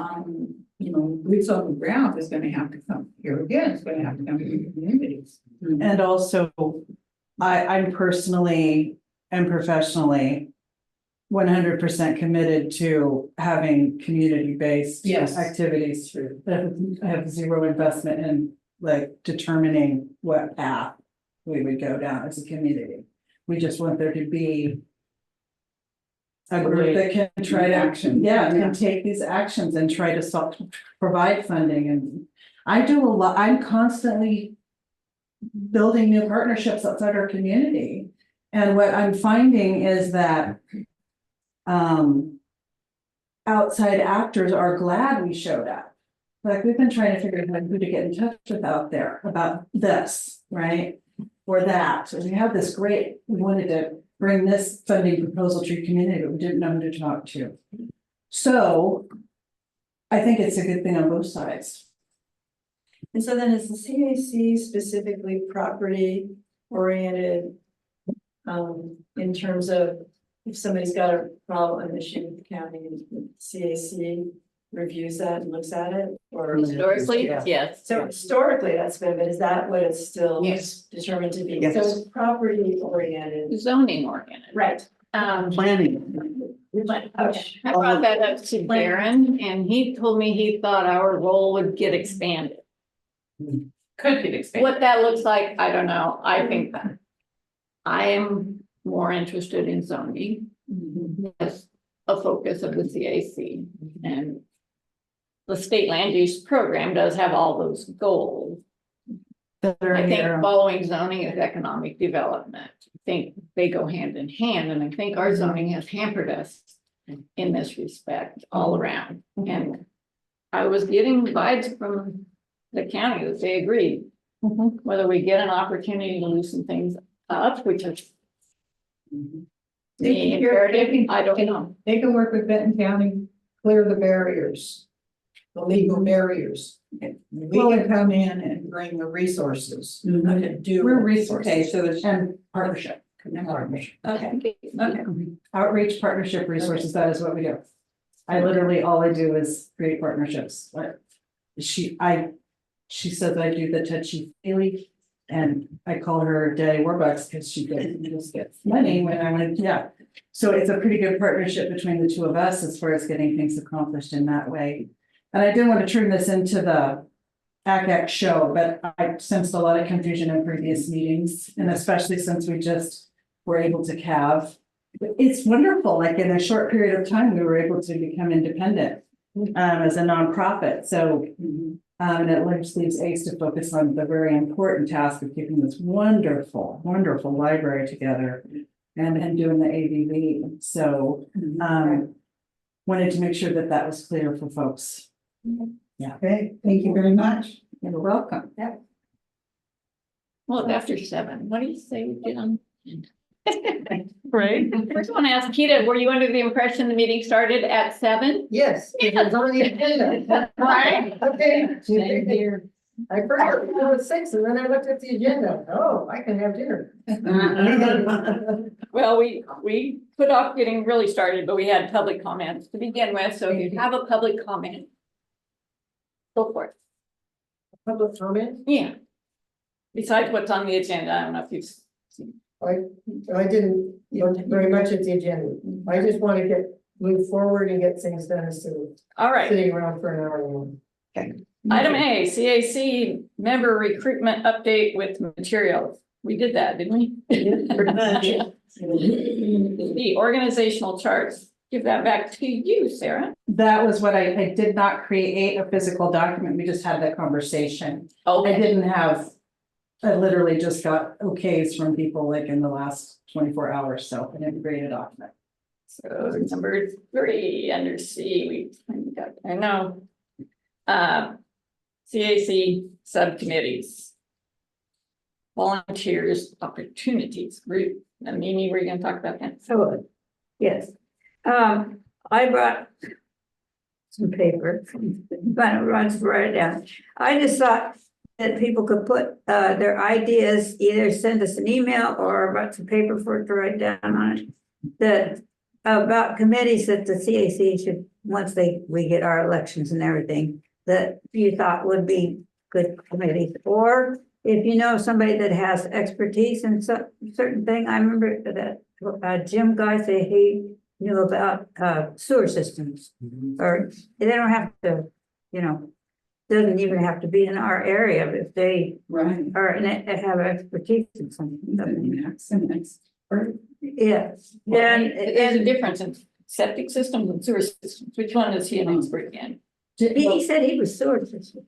you know, boots on the ground is gonna have to come here again. It's gonna have to come to the communities. And also, I'm personally and professionally 100% committed to having community-based Yes. activities. I have zero investment in like determining what path we would go down as a community. We just want there to be a group that can try to can take these actions and try to provide funding. And I do a lot. I'm constantly building new partnerships outside our community. And what I'm finding is that outside actors are glad we showed up. Like, we've been trying to figure out who to get in touch with out there about this, right? Or that. So we have this we wanted to bring this funding proposal to your community, but we didn't know who to talk to. So I think it's a good thing on both sides. And so then is the CAC specifically property oriented? In terms of if somebody's got a problem, an issue with the county, and CAC reviews that and looks at it, or Historically, yes. so historically that's been, but is that what it's still Yes. determined to be? Yes. So it's property oriented, Zoning oriented. right? Planning. Okay. I brought that up to Darren, and he told me he thought our role would get expanded. Could get expanded. What that looks like, I don't know. I think that I am more interested in zoning as a focus of the CAC, and the state land use program does have all those goals. I think following zoning is economic development. I think they go hand in hand, and I think our zoning has hampered us in this respect all around. And I was getting vibes from the county that they agreed. Whether we get an opportunity to loosen things up, which is the imperative, I don't know. They can work with Benton County, clear the barriers, the legal barriers. We can come in and bring the resources to do. We're resources, and partnership. Okay. Outreach, partnership, resources, that is what we do. All I do is create partnerships. But she says I do the touchy feely, and I call her Daddy Warbucks because she just gets money when I went, So it's a pretty good partnership between the two of us as far as getting things accomplished in that way. And I didn't want to turn this into the CAC show, but I sensed a lot of confusion in previous meetings, and especially since we just were able to CAV. It's wonderful, like in a short period of time, we were able to become independent as a nonprofit. So and it just leaves ACE to focus on the very important task of keeping this wonderful, wonderful library together and doing the AVV. So wanted to make sure that that was clear for folks. Yeah. Okay, thank you very much. You're welcome. Well, it's after 7. What do you say we get on? Right. First, I want to ask Keita, were you under the impression the meeting started at 7? Yes, it was on the agenda. Right. Okay. Same here. I forgot it was 6 and then I looked at the agenda. Oh, I can have dinner. Well, we put off getting really started, but we had public comments to begin with, so if you have a public comment. Go for it. Public comment? Yeah. Besides what's on the agenda, I don't know if you've seen. I didn't look very much at the agenda. I just want to move forward and get things done instead of All right. sitting around for an hour long. Item A, CAC member recruitment update with materials. We did that, didn't we? The organizational charts. Give that back to you, Sarah. That was what I did not create a physical document. We just had that conversation. I Okay, didn't have, I literally just got okays from people like in the last 24 hours, so I didn't create a document. so number 3 under C, we got, I know. CAC subcommittees. Volunteers opportunities group. Now, Mimi, we're gonna talk about that. So, yes, I brought some paper, but it runs right down. I just thought that people could put their ideas, either send us an email or about some paper for it to write down on it. That about committees that the CAC should, once we get our elections and everything, that you thought would be good committees, or if you know somebody that has expertise in certain thing. I remember that Jim guy say he knew about sewer systems, or they don't have to, doesn't even have to be in our area, but if they Right. are and have expertise in something. Yes, There's a and difference in septic systems and sewer systems. Which one is he an expert in? he said he was sewer system.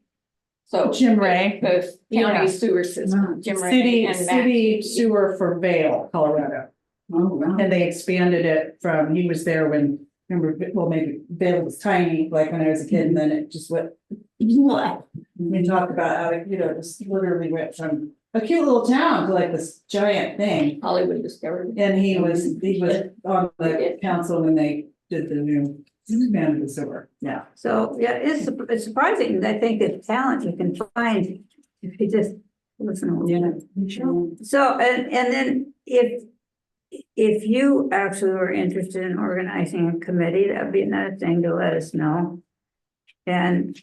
So. Jim Ray. The county sewer system, Jim Ray City, and Matt. city sewer for Vale, Colorado. Oh, wow. And they expanded it from, he was there when, remember, well, maybe Vale was tiny, like when I was a kid, and then it just went. We talked about how, just literally went from a cute little town to like this giant thing. Hollywood discovered. And he was on the council when they did the new expanded the sewer, yeah. So, yeah, it's surprising, I think, the talent you can find if you just listen. So, and then if you actually were interested in organizing a committee, that'd be another thing to let us know. And,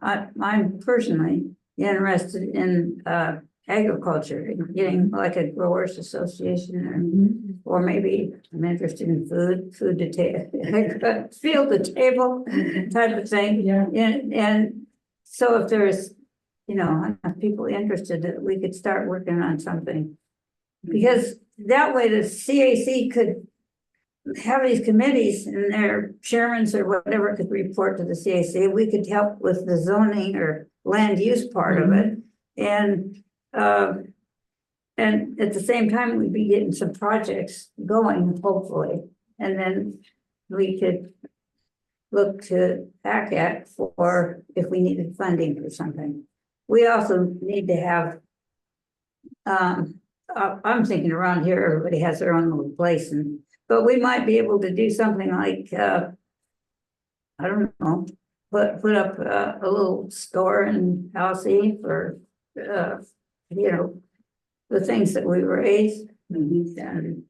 I'm personally interested in, agriculture, getting like a growers association, or maybe I'm interested in food to field to table type of thing. Yeah. And so if there's, enough people interested, that we could start working on something. Because that way the CAC could have these committees and their chairmans or whatever could report to the CAC. We could help with the zoning or land use part of it. And at the same time, we'd be getting some projects going, hopefully. And then we could look to CAC for if we needed funding for something. We also need to have, I'm thinking around here, everybody has their own little place, but we might be able to do something like, I don't know, put up a little store in Alsea for, the things that we raise. And,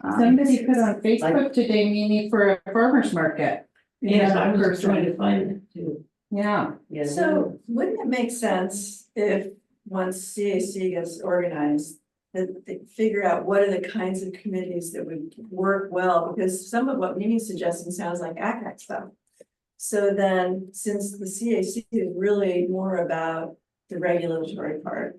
Somebody put on Facebook today, Mimi, for a farmer's market. Yes, I was trying to find it too. Yeah. So wouldn't it make sense if, once CAC gets organized, that they figure out what are the kinds of committees that would work well? Because some of what Mimi's suggesting sounds like ACAC stuff. So then, since the CAC is really more about the regulatory part,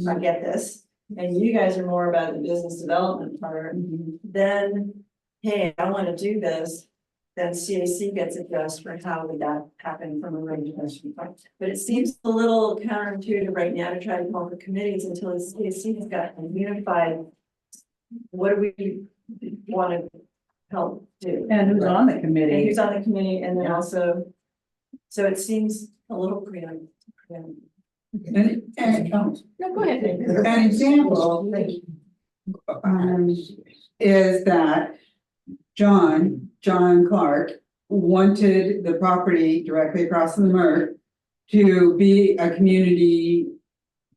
I get this, and you guys are more about the business development part, then, hey, I want to do this, then CAC gets adjusted for how would that happen from a regulation part. But it seems a little counterintuitive right now to try to come up with committees until the CAC has got a unified, what do we want to help do? And who's on the And committee? who's on the committee, and then also, so it seems a little preemptive. No, go ahead. An example is that John Clark wanted the property directly across from the MRF to be a community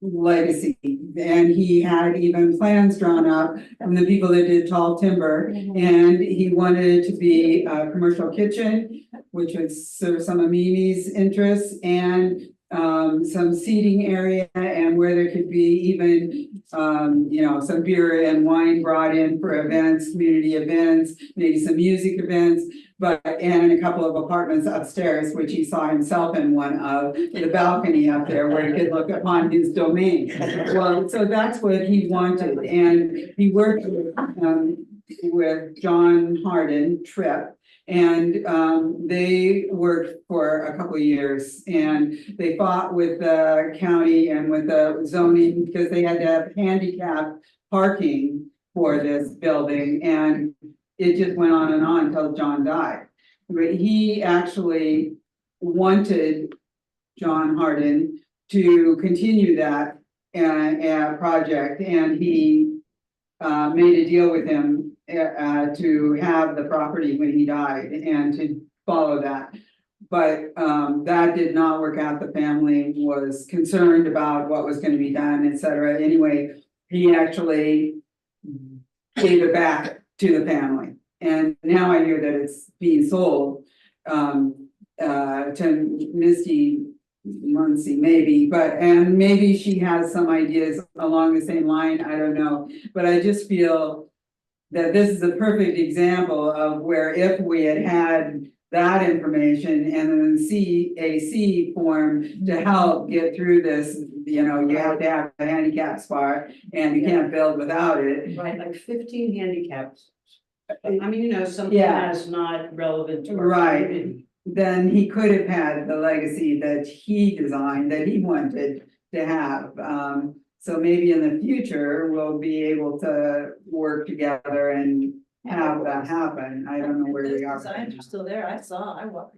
legacy. And he had even plans drawn up from the people that did tall timber. And he wanted it to be a commercial kitchen, which would serve some of Mimi's interests, and some seating area, and where there could be even some beer and wine brought in for events, community events, maybe some music events, and a couple of apartments upstairs, which he saw himself in one of, the balcony up there where he could look upon his domain. Well, so that's what he wanted, and he worked with John Hardin Tripp. And they worked for a couple of years, and they fought with the county and with the zoning because they had to have handicap parking for this building, and it just went on and on until John died. But he actually wanted John Hardin to continue that project, and he made a deal with him to have the property when he died and to follow that. But that did not work out. The family was concerned about what was going to be done, etc. Anyway, he actually gave it back to the family. And now I hear that it's being sold to Misty Muncie, maybe, and maybe she has some ideas along the same line, I don't know. But I just feel that this is a perfect example of where if we had had that information and then CAC form to help get through this, you have to have a handicap spot and you can't build without it. Right, like 15 handicaps. I mean, something Yeah. that's not relevant to our Right. community. Then he could have had the legacy that he designed, that he wanted to have. So maybe in the future, we'll be able to work together and have that happen. I don't know where we are. Designs are still there.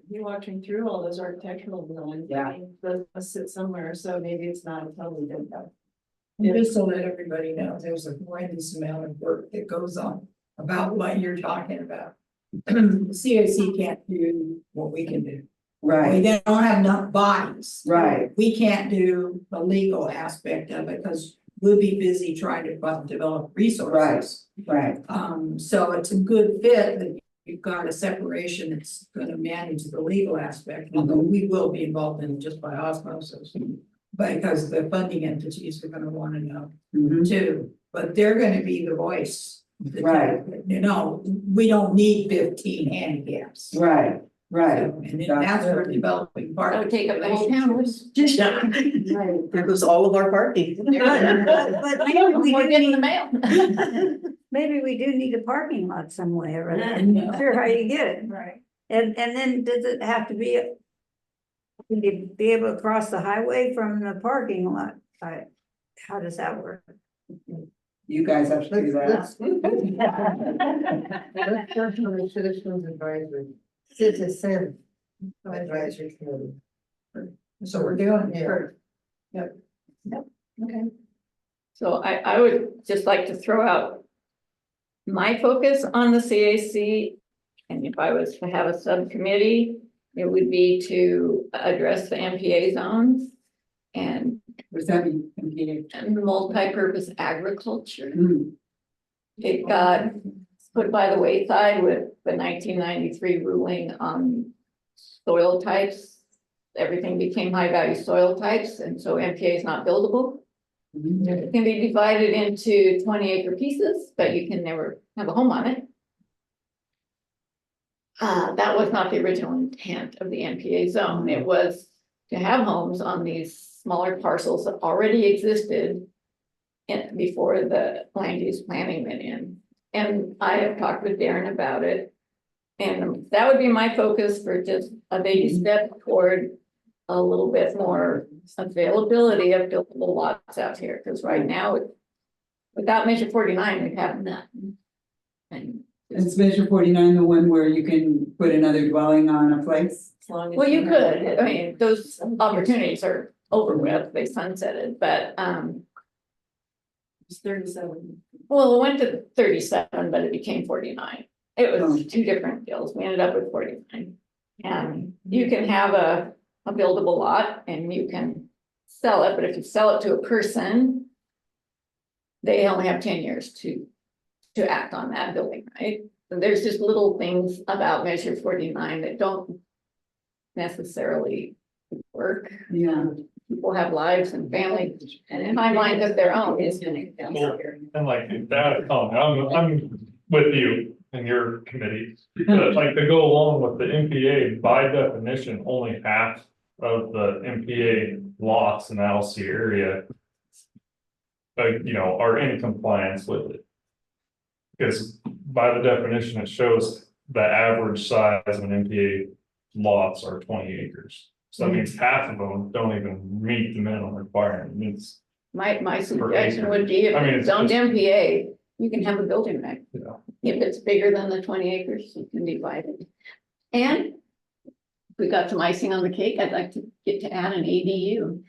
He walked me through all those architectural drawings. Yeah. I mean, those must sit somewhere, so maybe it's not a totally different. And just to let everybody know, there's a tremendous amount of work that goes on about what you're talking about. The CAC can't do what we can do. Right, They don't have enough bodies. right, We can't do the legal aspect of it because we'll be busy trying to develop resources. right. So it's a good fit that you've got a separation that's gonna manage the legal aspect, although we will be involved in it just by osmosis. Because the funding entities are gonna wanna know Mhm. too, but they're gonna be the voice. Right. We don't need 15 handicaps. Right, right. And then that's where developing part. That would take up the whole town. There goes all of our parking. But maybe we We're do getting the need, mail. maybe we do need a parking lot somewhere, or I'm Yeah. not sure how you get it. Right. And then does it have to be, can you be able to cross the highway from the parking lot? How does that work? You guys have to do that. Let's start on the citizens advisory. Citizen advisory committee. So we're doing it Yeah. first. Yep. Okay. So I would just like to throw out my focus on the CAC. And if I was to have a subcommittee, it would be to address the MPA zones and What does that mean? Competing? multi-purpose agriculture. Hmm. It got put by the wayside with the 1993 ruling on soil types. Everything became high value soil types, and so MPA is not buildable. It can be divided into 20-acre pieces, but you can never have a home on it. That was not the original intent of the MPA zone. It was to have homes on these smaller parcels that already existed before the land use planning went in. And I have talked with Darren about it. And that would be my focus for just a baby step toward a little bit more availability of buildable lots out here. Because right now, without measure 49, we have none. And Is measure 49 the one where you can put another dwelling on a place? well, you could, I mean, those opportunities are over with, they sunsetted, but, It's 37. well, it went to 37, but it became 49. It Oh. was two different deals, we ended up with 49. And you can have a buildable lot and you can sell it, but if you sell it to a person, they only have 10 years to act on that building, right? So there's just little things about Measure 49 that don't necessarily work. Yeah. People have lives and families and timelines of their own. And like that, I'm with you and your committee. But like to go along with the MPA, by definition, only half of the MPA lots in the Alsea area. Are in compliance with it. Because by the definition, it shows the average size of an MPA lots are 20 acres. So that means half of them don't even meet the minimum requirement. My suggestion would be, if I mean, it's zoned MPA, you can have a building right. Yeah. If it's bigger than the 20 acres, you can divide it. And we got some icing on the cake, I'd like to get to add an ADU.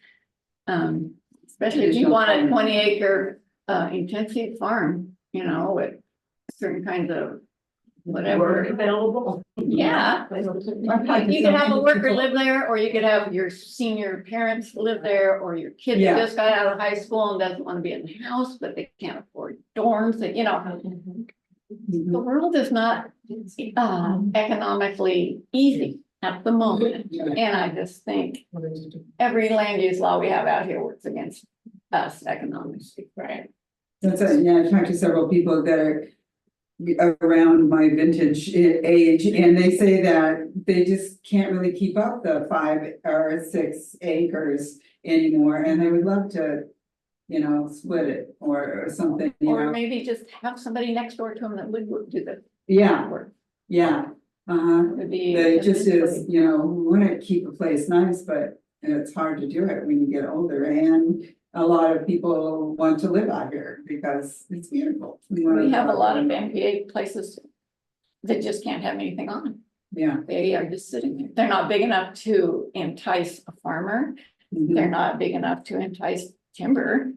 Especially if you want a 20-acre intensive farm, with certain kinds of whatever. Available. Yeah. You could have a worker live there, or you could have your senior parents live there, or your kid Yeah. that just got out of high school and doesn't want to be in the house, but they can't afford dorms, the world is not economically easy at the moment. And I just think every land use law we have out here works against us economically, right? That's it, yeah, I've talked to several people that are around my vintage age, and they say that they just can't really keep up the 5 or 6 acres anymore, and they would love to, split it or something, Or maybe just have somebody next door to them that would do the Yeah, work. yeah, Would be. but it just is, we wanna keep a place nice, but it's hard to do it when you get older, and a lot of people want to live out here because it's beautiful. We have a lot of MPA places that just can't have anything on them. Yeah. They are just sitting there. They're not big enough to entice a farmer. Mhm. They're not big enough to entice timber.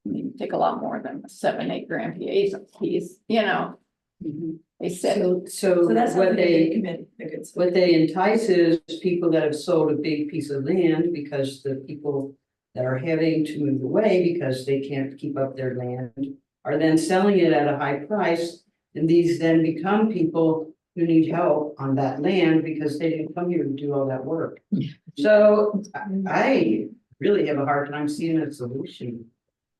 I mean, take a lot more than 7-acre MPA's piece, Mhm. they said. So that's what something the they, committee figures. what they entice is people that have sold a big piece of land because the people that are having to move away because they can't keep up their land are then selling it at a high price. And these then become people who need help on that land because they didn't come here to do all that work. So I really have a hard time seeing a solution.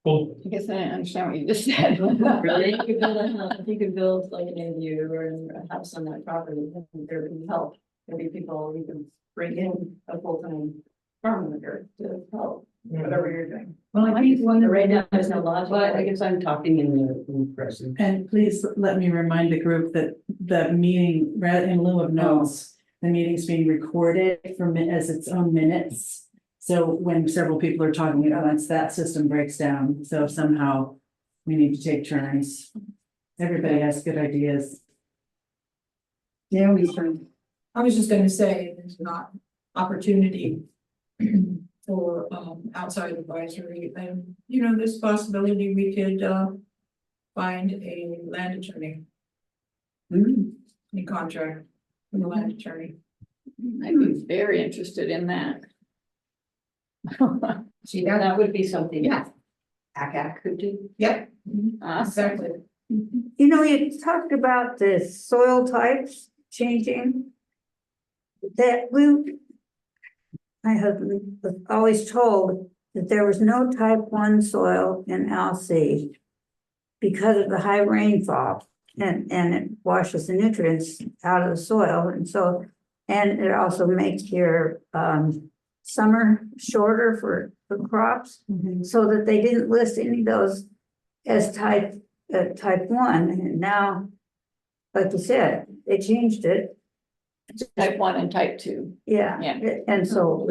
Well, I guess I didn't understand what you just said. Really? If you could build a house, if you could build like an ADU or a house on that property, then there would be help. Maybe people, you can bring in a full-time farm worker to help, whatever you're doing. Well, I think one of Right now, there's no logic. But I guess I'm talking in the present. And please let me remind the group that the meeting, rather in lieu of notes, the meeting's being recorded as its own minutes. So when several people are talking at once, that system breaks down. So somehow we need to take turns. Everybody has good ideas. Yeah, we can. I was just gonna say, there's not opportunity for outside advisory, and this possibility we could find a land attorney, a contract from a land attorney. I'd be very interested in that. See, that would be something. Yeah. CAC could do. Yep, Awesome. exactly. You talked about the soil types changing. My husband was always told that there was no type 1 soil in Alsea because of the high rainfall, and it washes the nutrients out of the soil, and it also makes your summer shorter for crops, so that they didn't list any of those as type 1, and now, like you said, they changed it. Type 1 and type 2. Yeah. Yeah. And so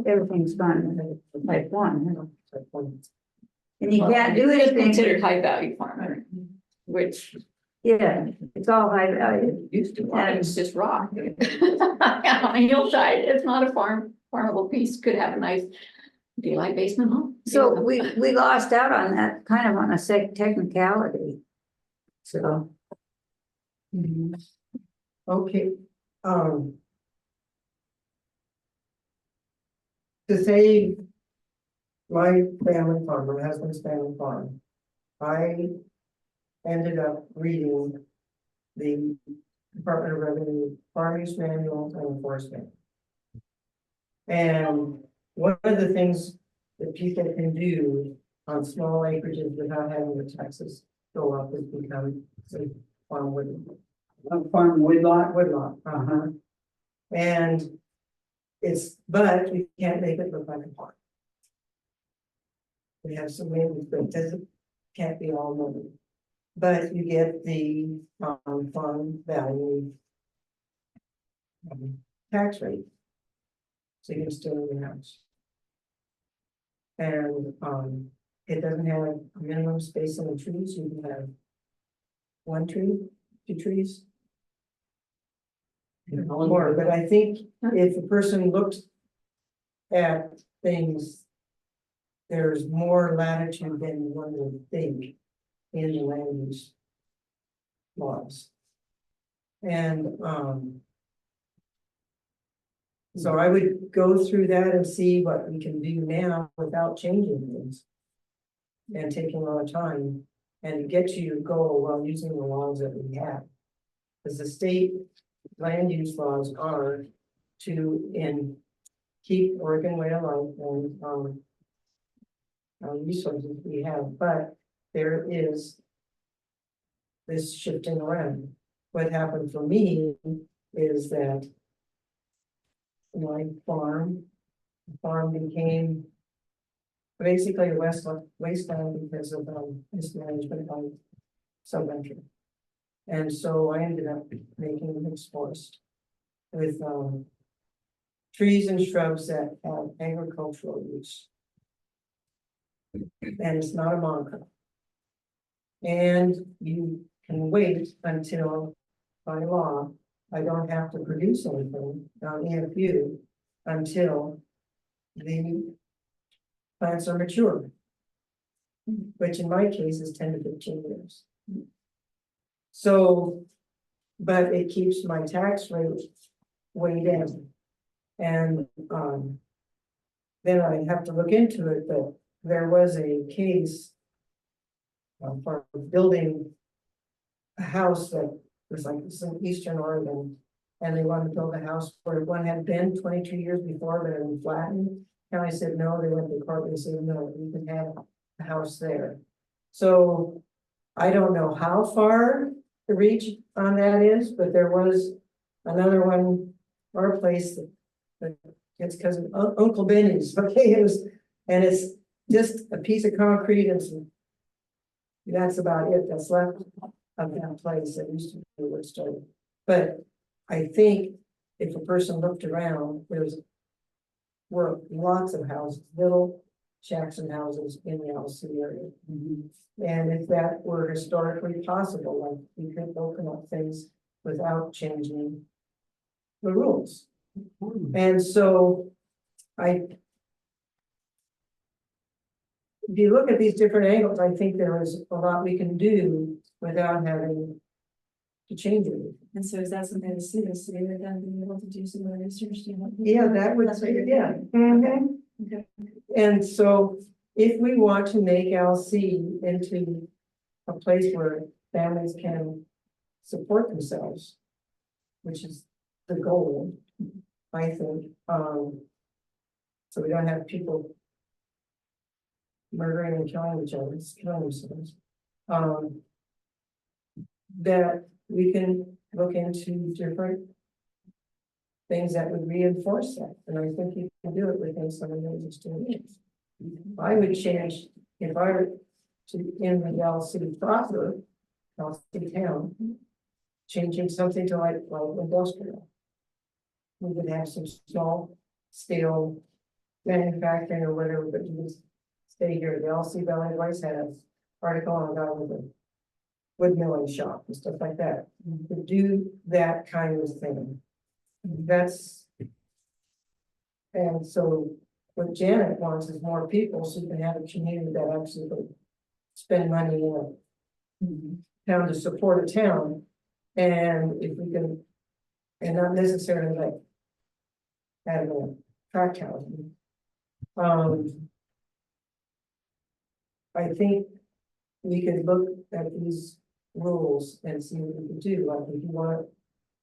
everything's gone to type 1. And you can't do It's anything. considered high value farmer, which Yeah, it's all high value. used to, it's just rock. On a hillside, it's not a farmable piece, could have a nice daylight basement home. So we lost out on that kind of on a technicality. So. Okay, to save my family farm, my husband's family farm, I ended up reading the Department of Revenue Farm Use Manual and Enforcement. And one of the things that people can do on small acreages without having the taxes go up is become a farm woodlot, and but you can't make it look like a farm. We have some names, but it doesn't, can't be all money. But you get the farm value tax rate. So you can still own your house. And it doesn't have a minimum space on the trees, you can have 1 tree, 2 trees. More, but I think if a person looked at things, there's more latitude than one would think in the land use laws. And so I would go through that and see what we can do now without changing things. And taking a lot of time and get to your goal while using the laws that we have. Because the state land use laws are to keep Oregon way alive and resources we have, but there is this shifting around. What happened for me is that my farm became basically a wasteland because of mismanagement by subvention. And so I ended up making a mixed forest with trees and shrubs that have agricultural use. And it's not a monocrop. And you can wait until, by law, I don't have to produce anything on EFU until the plants are mature, which in my case is 10 to 15 years. So, but it keeps my tax rate way down. And then I have to look into it, but there was a case for building a house that was like this in Eastern Oregon, and they wanted to build a house where one had been 22 years before, but it was flattened. And I said, no, they went to court, they said, no, you can have a house there. So I don't know how far the reach on that is, but there was another one, our place that it's because of Uncle Benny's, okay, and it's just a piece of concrete and some, that's about it that's left of that place that used to be where it started. But I think if a person looked around, were lots of houses, little shacks and houses in the Alsea area. And if that were historically possible, like we could open up things without changing the rules. And so if you look at these different angles, I think there is a lot we can do without having to change it. And so is that something the city would then be able to do some more research? Yeah, that would say, yeah. Okay. And so if we want to make Alsea into a place where families can support themselves, which is the goal, I think, so we don't have people murdering and killing each other, killing themselves, that we can look into different things that would reinforce that. And I think you can do it within some of those experiences. I would change, if I were to in the Alsea proper, Alsea town, changing something to like industrial. We would have some small scale manufacturing or whatever, but you would stay here. The Alsea Valley Voice had an article on that with a wood milling shop and stuff like that. To do that kind of thing. And so what Janet wants is more people, so you can have a community that actually would spend money in a town to support a town. And if we can, and not necessarily like having a tract housing, I think we could look at these rules and see what we can do, like if you want.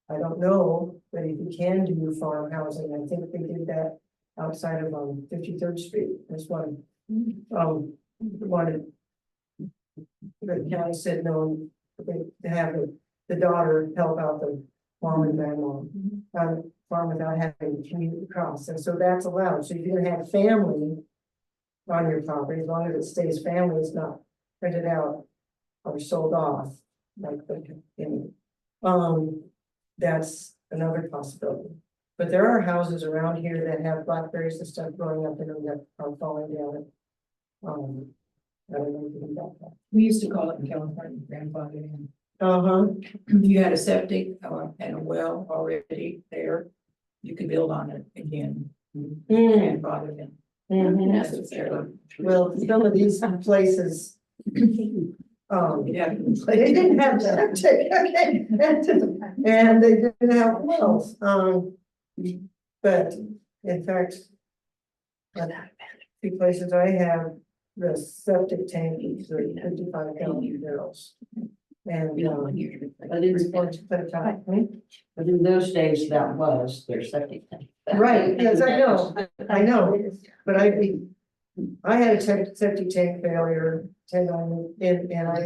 I don't know, but if you can do farm housing, I think they did that outside of 53rd Street, this one. Wanted. The county said no, they have the daughter help out the mom and grandma. Farm without having to commute across, and so that's allowed, so you can have family. On your property, as long as it stays family, it's not rented out or sold off, like that's another possibility. But there are houses around here that have blackberries and stuff growing up in them that are falling down. I don't know if you can get that. We used to call it in California grandfather. Uh-huh. You had a septic and a well already there, you could build on it again. Grandfather in. Necessarily. Well, some of these places. Yeah. They didn't have septic, okay, and they didn't have wells, but in fact. Few places I have, the septic tank is 55 gallon barrels. And But in those days, that was their septic tank. right, yes, I know, but I had a septic tank failure, and I'm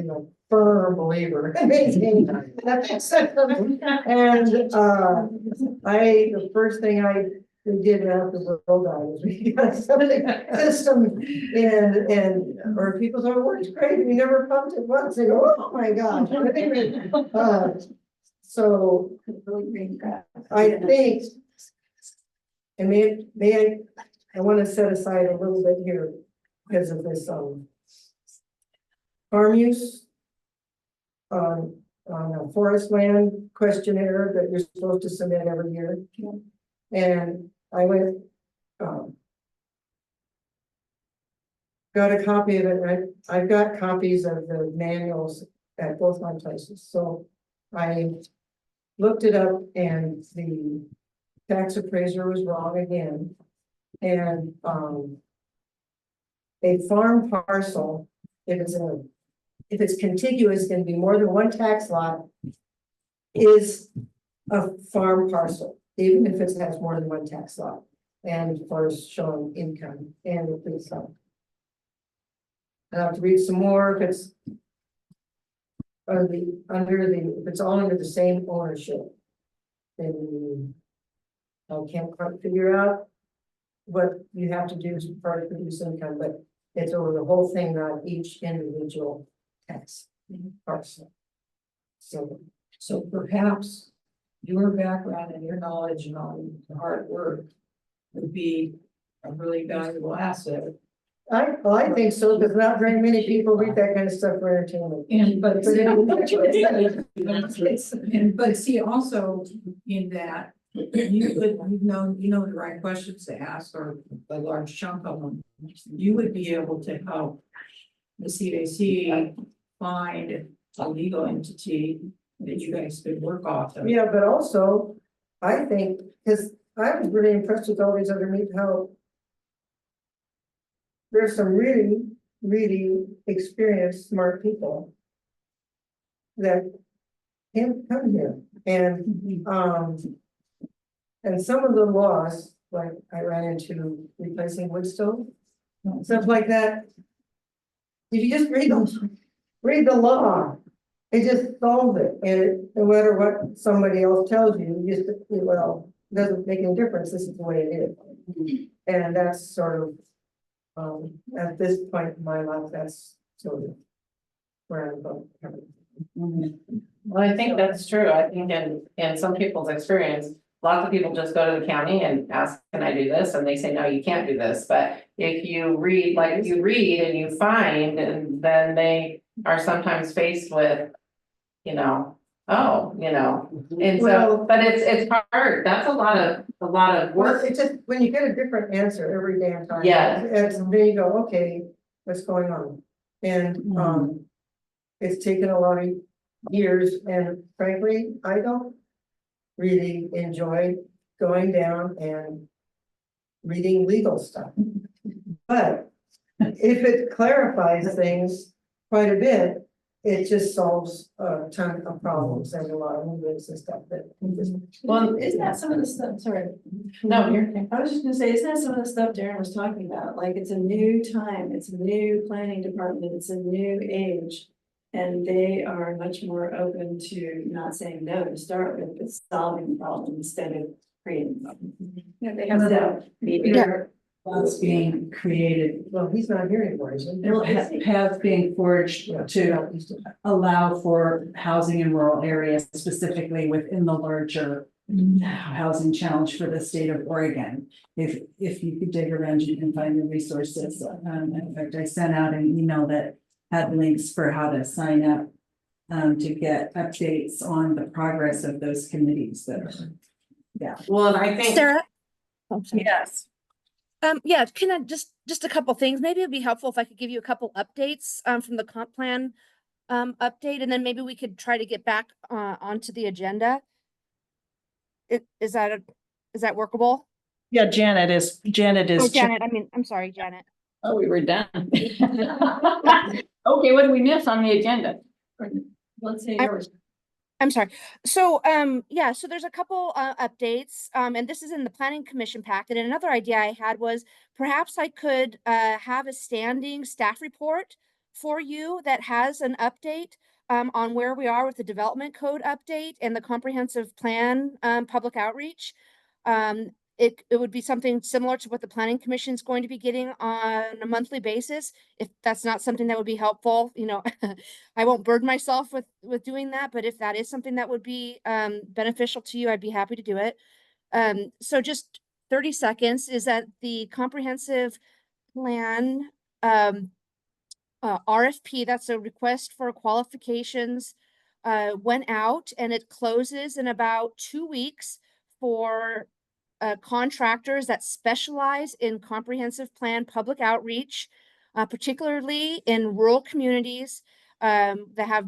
a firm believer in maintaining that system. And the first thing we did after the world died was we got a septic system, or people thought, well, it's great, we never pumped it once, they go, oh my gosh. So I think, and may I want to set aside a little bit here because of this farm use on a forest land questionnaire that you're supposed to submit every year. And I went got a copy of it. I've got copies of the manuals at both my places. So I looked it up and the tax appraiser was wrong again. And a farm parcel, if it's contiguous, can be more than one tax lot, is a farm parcel, even if it has more than one tax lot. And for showing income and the police. I have to read some more if it's if it's all under the same ownership. Then I can't quite figure out what you have to do to produce income, but it's over the whole thing, not each individual tax parcel. So perhaps your background and your knowledge and all the hard work would be a really valuable asset. I think so, because not very many people read that kind of stuff for entertainment. But see also in that you know the right questions to ask, or a large chunk of them, you would be able to help the CAC find a legal entity that you guys could work off of. Yeah, but also, I think, because I was really impressed with all these other how there's some really, really experienced, smart people that can come here and some of the laws, like I ran into replacing wood stove, stuff like that. If you just read the law, it just solves it, and no matter what somebody else tells you, you just, well, it doesn't make any difference, this is the way it is. And that's sort of, at this point in my life, that's sort of where I'm going. Well, I think that's true. I think in some people's experience, lots of people just go to the county and ask, can I do this? And they say, no, you can't do this. But if you read, like you read and you find, and then they are sometimes faced with, and so, but it's hard. That's a lot of Well, work. it's just, when you get a different answer every damn time. Yeah. And then you go, okay, what's going on? And, it's taken a lot of years, and frankly, I don't really enjoy going down and reading legal stuff. But if it clarifies things quite a bit, it just solves a ton of problems. There's a lot of movements and stuff that. Well, isn't that some of the stuff, sorry. No, you're okay. I was just gonna say, isn't that some of the stuff Darren was talking about? Like, it's a new time, it's a new planning department, it's a new age. And they are much more open to not saying no to start with, but solving the problem instead of creating them. Yeah, they have So, maybe That's being created, Well, he's not here anymore, is he? paths being forged to allow for housing in rural areas, specifically within the larger housing challenge for the state of Oregon. If you could dig around, you can find the resources. In fact, I sent out an email that had links for how to sign up to get updates on the progress of those committees that are. Yeah. Well, and I think, Sarah? Oh, sorry. yes, Yeah, can I just a couple things, maybe it'd be helpful if I could give you a couple updates, from the comp plan, update, and then maybe we could try to get back, onto the agenda. Is that workable? Yeah, Janet is. Oh, Janet, I mean, I'm sorry, Janet. oh, we were done. Okay, what did we miss on the agenda? let's say I- yours. I'm sorry. So, yeah, so there's a couple updates, and this is in the Planning Commission packet. And another idea I had was perhaps I could have a standing staff report for you that has an update on where we are with the development code update and the comprehensive plan public outreach. It would be something similar to what the Planning Commission is going to be getting on a monthly basis. If that's not something that would be helpful, you know, I won't burden myself with doing that, but if that is something that would be beneficial to you, I'd be happy to do it. So just 30 seconds is that the comprehensive plan RFP, that's a request for qualifications, went out and it closes in about 2 weeks for contractors that specialize in comprehensive plan public outreach, particularly in rural communities that have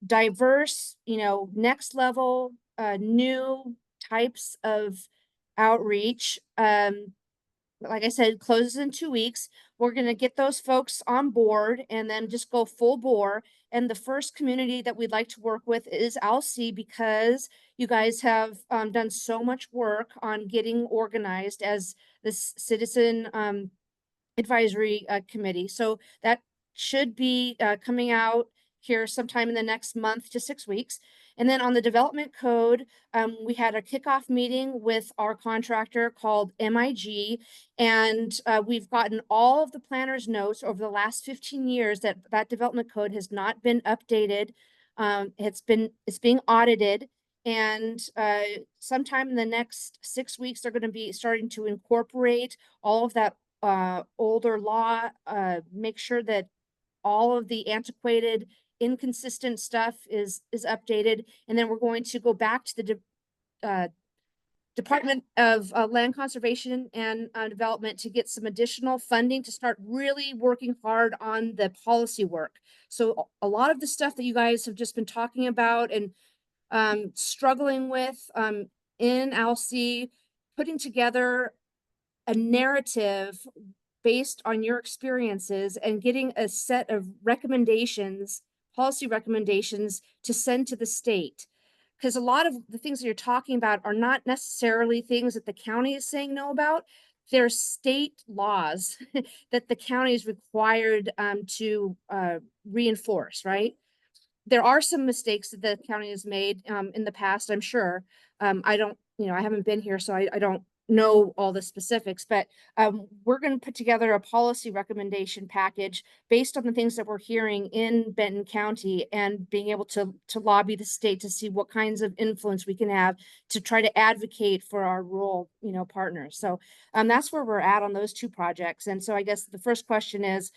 diverse, you know, next level, new types of outreach. Like I said, closes in 2 weeks. We're going to get those folks on board and then just go full bore. And the first community that we'd like to work with is Alsea, because you guys have done so much work on getting organized as this citizen advisory committee. So that should be coming out here sometime in the next month to 6 weeks. And then on the development code, we had a kickoff meeting with our contractor called MIG, and we've gotten all of the planner's notes over the last 15 years that that development code has not been updated. It's being audited, and sometime in the next 6 weeks, they're going to be starting to incorporate all of that older law, make sure that all of the antiquated, inconsistent stuff is updated. And then we're going to go back to the Department of Land Conservation and Development to get some additional funding to start really working hard on the policy work. So a lot of the stuff that you guys have just been talking about and struggling with in Alsea, putting together a narrative based on your experiences and getting a set of recommendations, policy recommendations to send to the state. Because a lot of the things that you're talking about are not necessarily things that the county is saying no about. They're state laws that the county is required to reinforce, right? There are some mistakes that the county has made in the past, I'm sure. I don't, you know, I haven't been here, so I don't know all the specifics, but we're going to put together a policy recommendation package based on the things that we're hearing in Benton County and being able to lobby the state to see what kinds of influence we can have to try to advocate for our rural, you know, partners. So that's where we're at on those two projects. And so I guess the first question is,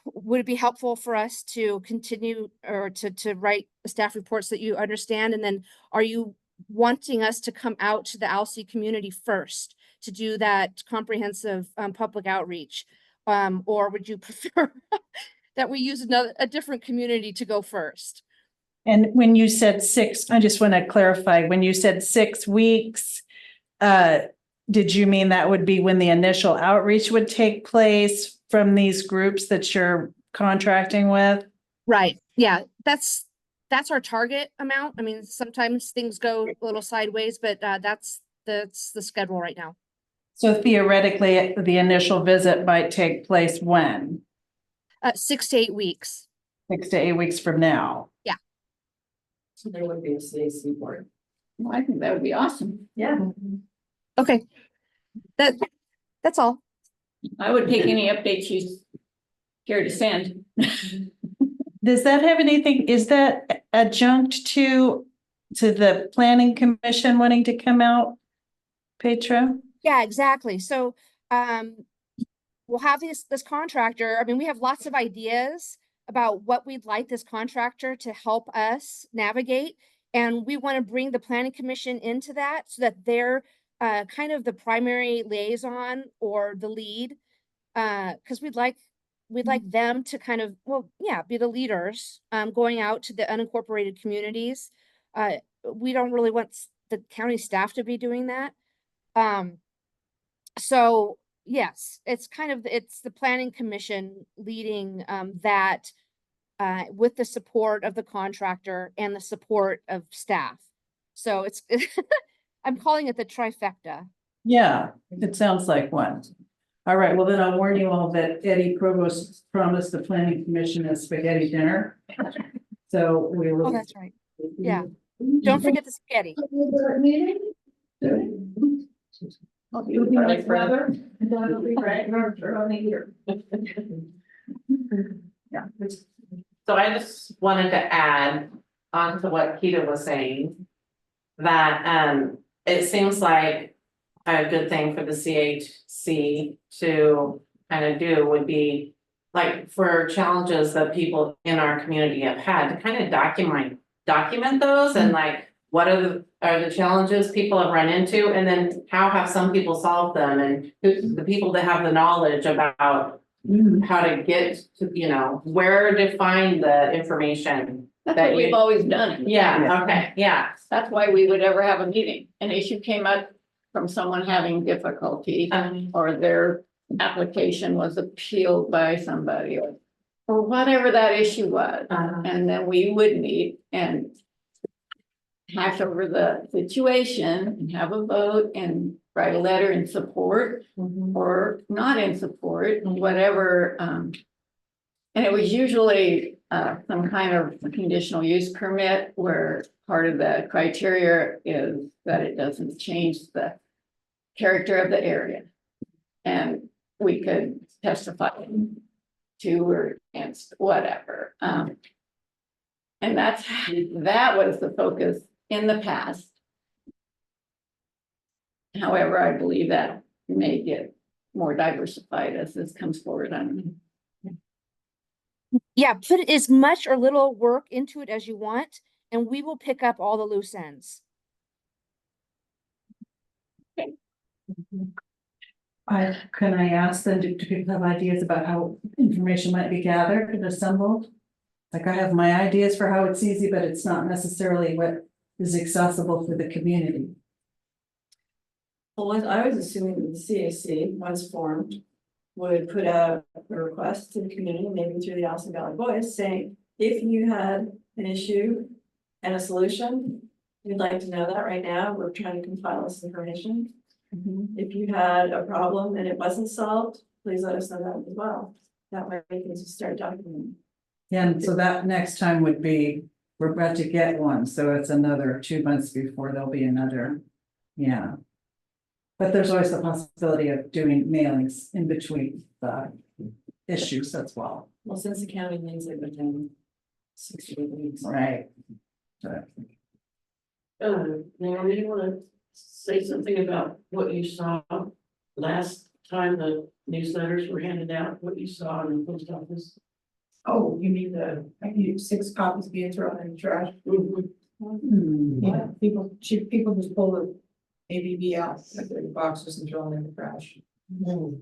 would it be helpful for us to continue or to write staff reports that you understand? And then are you wanting us to come out to the Alsea community first to do that comprehensive public outreach? Or would you prefer that we use a different community to go first? And when you said 6, I just want to clarify, when you said 6 weeks, did you mean that would be when the initial outreach would take place from these groups that you're contracting with? Right, yeah, that's our target amount. I mean, sometimes things go a little sideways, but that's the schedule right now. So theoretically, the initial visit might take place when? 6 to 8 weeks. 6 to 8 weeks from now. So there would be a CAC board. Well, I think that would be awesome. Yeah. Okay. That's all. I would take any updates you care to send. Does that have anything, is that adjunct to the planning commission wanting to come out, Petra? Yeah, exactly. So, we'll have this contractor. I mean, we have lots of ideas about what we'd like this contractor to help us navigate. And we want to bring the planning commission into that so that they're kind of the primary liaison or the lead. Because we'd like them to kind of, well, yeah, be the leaders going out to the unincorporated communities. We don't really want the county staff to be doing that. So yes, it's the planning commission leading that with the support of the contractor and the support of staff. So it's I'm calling it the trifecta. Yeah, it sounds like one. All right, well then I'll warn you all that Eddie Provost promised the planning commission a spaghetti dinner. So we will. Oh, that's right. Yeah. Don't forget the spaghetti. You'll be my brother, and that'll be right, on the ear. Yeah. So I just wanted to add on to what Peter was saying. That it seems like a good thing for the CHC to kind of do would be like for challenges that people in our community have had to kind of document those and like what are the challenges people have run into and then how have some people solved them and who's the people that have the knowledge about how to get to, you know, where to find the information. That's what we've always done. Yeah, okay, yeah. That's why we would ever have a meeting. An issue came up from someone having difficulty or their application was appealed by somebody or whatever that issue was. And then we would meet and hash over the situation and have a vote and write a letter in support or not in support, whatever. And it was usually some kind of conditional use permit where part of the criteria is that it doesn't change the character of the area. And we could testify to or against whatever. And that was the focus in the past. However, I believe that may get more diversified as this comes forward. Yeah, put as much or little work into it as you want, and we will pick up all the loose ends. Can I ask them, do people have ideas about how information might be gathered and assembled? Like I have my ideas for how it's easy, but it's not necessarily what is accessible for the community. Well, I was assuming that the CAC, once formed, would put out a request to the community, maybe through the Alsea Valley Voice, saying, if you had an issue and a solution, we'd like to know that right now. We're trying to compile this information. If you had a problem and it wasn't solved, please let us know that as well. That way we can just start documenting. Yeah, and so that next time would be, we're about to get one, so it's another 2 months before there'll be another, yeah. But there's always the possibility of doing mailings in between the issues as well. Well, since the county needs it within 68 weeks. Right. Naomi, you wanna say something about what you saw last time the newsletters were handed out, what you saw in the post office? Oh, you mean I need 6 copies being thrown in the trash? Yeah, people just pull the ABB out, like the boxes and throw them in the trash. Those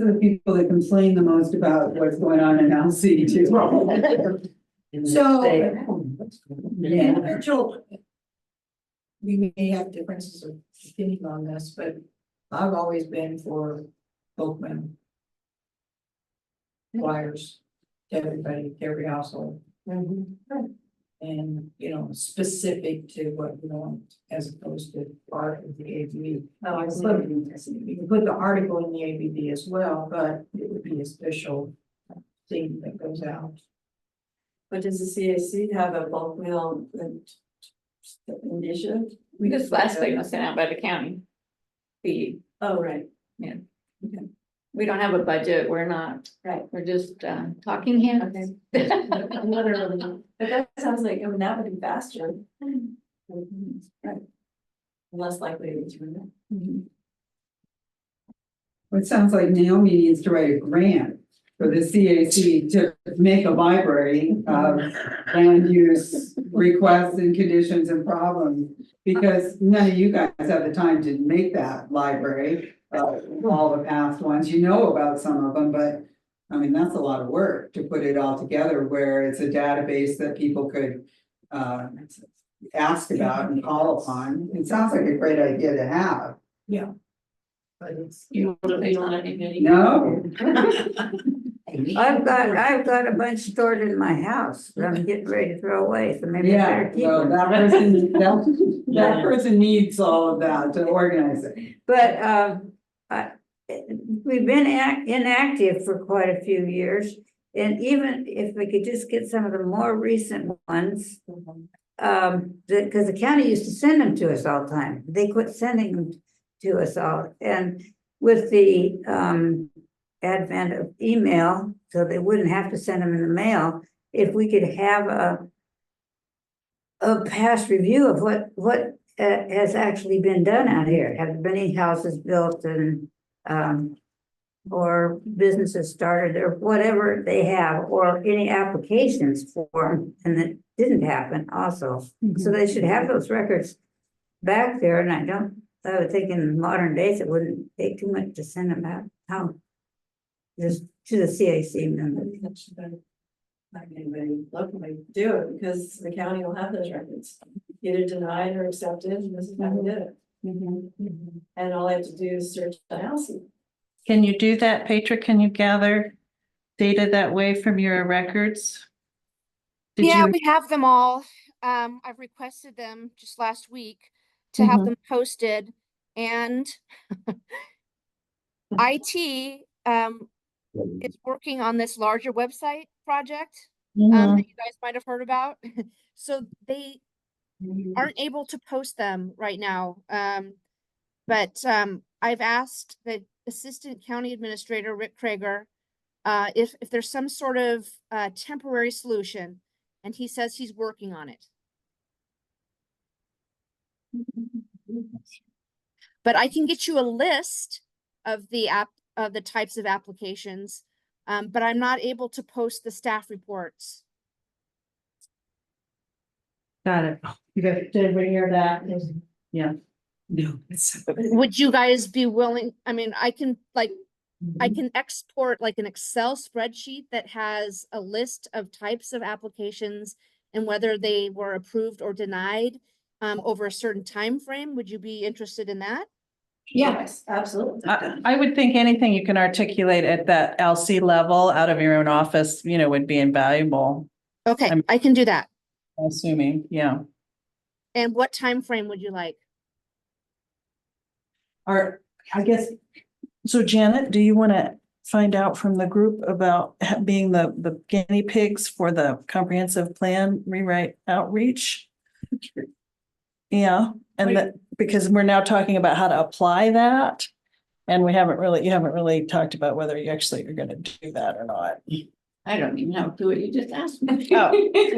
are the people that complain the most about what's going on in Alsea too. So, Yeah. individual we may have differences of opinion on this, but I've always been for Oakman flyers to everybody, to every household. And, you know, specific to what you want as opposed to part of the ABV. Now, you can put the article in the ABV as well, but it would be a special thing that goes out. But does the CAC have a bulk mail initiative? This last thing was sent out by the county. Oh, right. We don't have a budget, we're not, Right. we're just talking hands. Literally. But that sounds like, I mean, that would be faster. Right. Less likely to return It sounds like Naomi needs to write a grant for the CAC to make a library of land use requests and conditions and problems. Because none of you guys have the time to make that library, all the past ones, you know about some of them, but. I mean, that's a lot of work to put it all together where it's a database that people could ask about and call upon. It sounds like a great idea to have. Yeah. But it's. You want to be on any? No. I've got a bunch stored in my house that I'm getting ready to throw away, so maybe I Yeah, better keep so them. that person needs all of that to organize it. But, we've been inactive for quite a few years. And even if we could just get some of the more recent ones, because the county used to send them to us all the time. They quit sending them to us all. And with the advent of email, so they wouldn't have to send them in the mail, if we could have a past review of what has actually been done out here. Have there been any houses built and or businesses started or whatever they have, or any applications for them, and that didn't happen also. So they should have those records back there, and I would think in modern days, it wouldn't take too much to send them out. Just to the CAC members. Not anybody locally do it because the county will have those records. Either denied or accepted, and this is how we did it. And all I have to do is search the Alsea. Can you do that, Petra? Can you gather data that way from your records? Yeah, we have them all. I've requested them just last week to have them posted, and IT is working on this larger website project that you guys might have heard about. So they aren't able to post them right now. But I've asked the Assistant County Administrator, Rick Krager, if there's some sort of temporary solution, and he says he's working on it. But I can get you a list of the types of applications, but I'm not able to post the staff reports. Got it. You guys, did everybody hear that? Yeah. No. Would you guys be willing? I mean, I can export like an Excel spreadsheet that has a list of types of applications and whether they were approved or denied over a certain time frame. Would you be interested in that? Yes, absolutely. I would think anything you can articulate at that Alsea level out of your own office, would be invaluable. Okay, I can do that. Assuming, yeah. And what time frame would you like? I guess, so Janet, do you want to find out from the group about being the guinea pigs for the comprehensive plan rewrite outreach? Yeah, and that, because we're now talking about how to apply that. And you haven't really talked about whether you actually are going to do that or not. I don't even know who you just asked me. So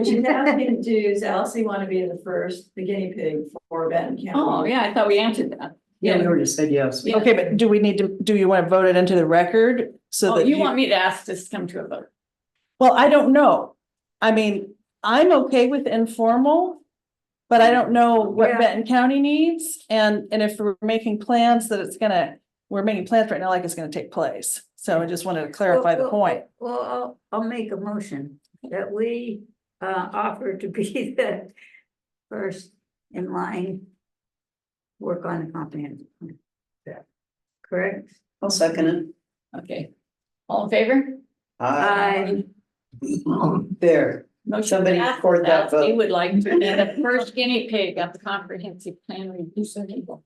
she's asking, does Alsea want to be the guinea pig for Benton County? Oh, yeah, I thought we answered that. Yeah, we already said yes. Yeah. Okay, but do you want to vote it into the record? So Oh, that you want me to ask this to come to a vote? Well, I don't know. I mean, I'm okay with informal, but I don't know what Yeah. Benton County needs. And if we're making plans we're making plans right now like it's gonna take place. So I just wanted to clarify the point. Well, I'll make a motion that we offer to be the first in line work on the comprehensive plan. Correct? I'll second it. Okay. All in favor? I, There. Motion Somebody passes. record that We vote. would like to be the first guinea pig of the comprehensive plan reducing evil.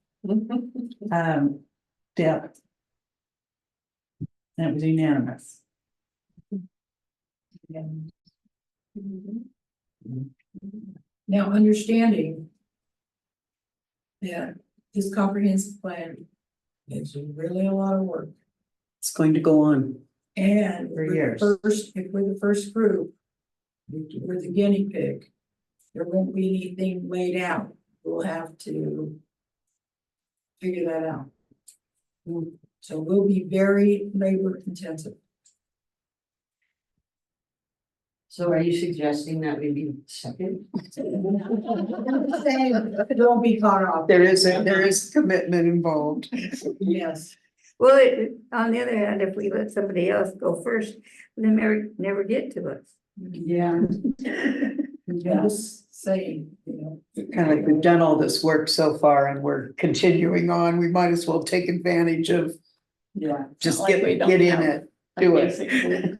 Deb. That was unanimous. Now, understanding that this comprehensive plan is really a lot of work. It's going to go on. And For we're years. the first, if we're the first group, we're the guinea pig. There won't be anything laid out. We'll have to figure that out. So we'll be very labor intensive. So are you suggesting that we be second? Don't be caught off. There is commitment involved. Yes. well, on the other hand, if we let somebody else go first, they never get to us. Yeah. Just saying, Kind of like we've done all this work so far and we're continuing on. We might as well take advantage of Yeah. just Like we get don't in have it, a do basic- it.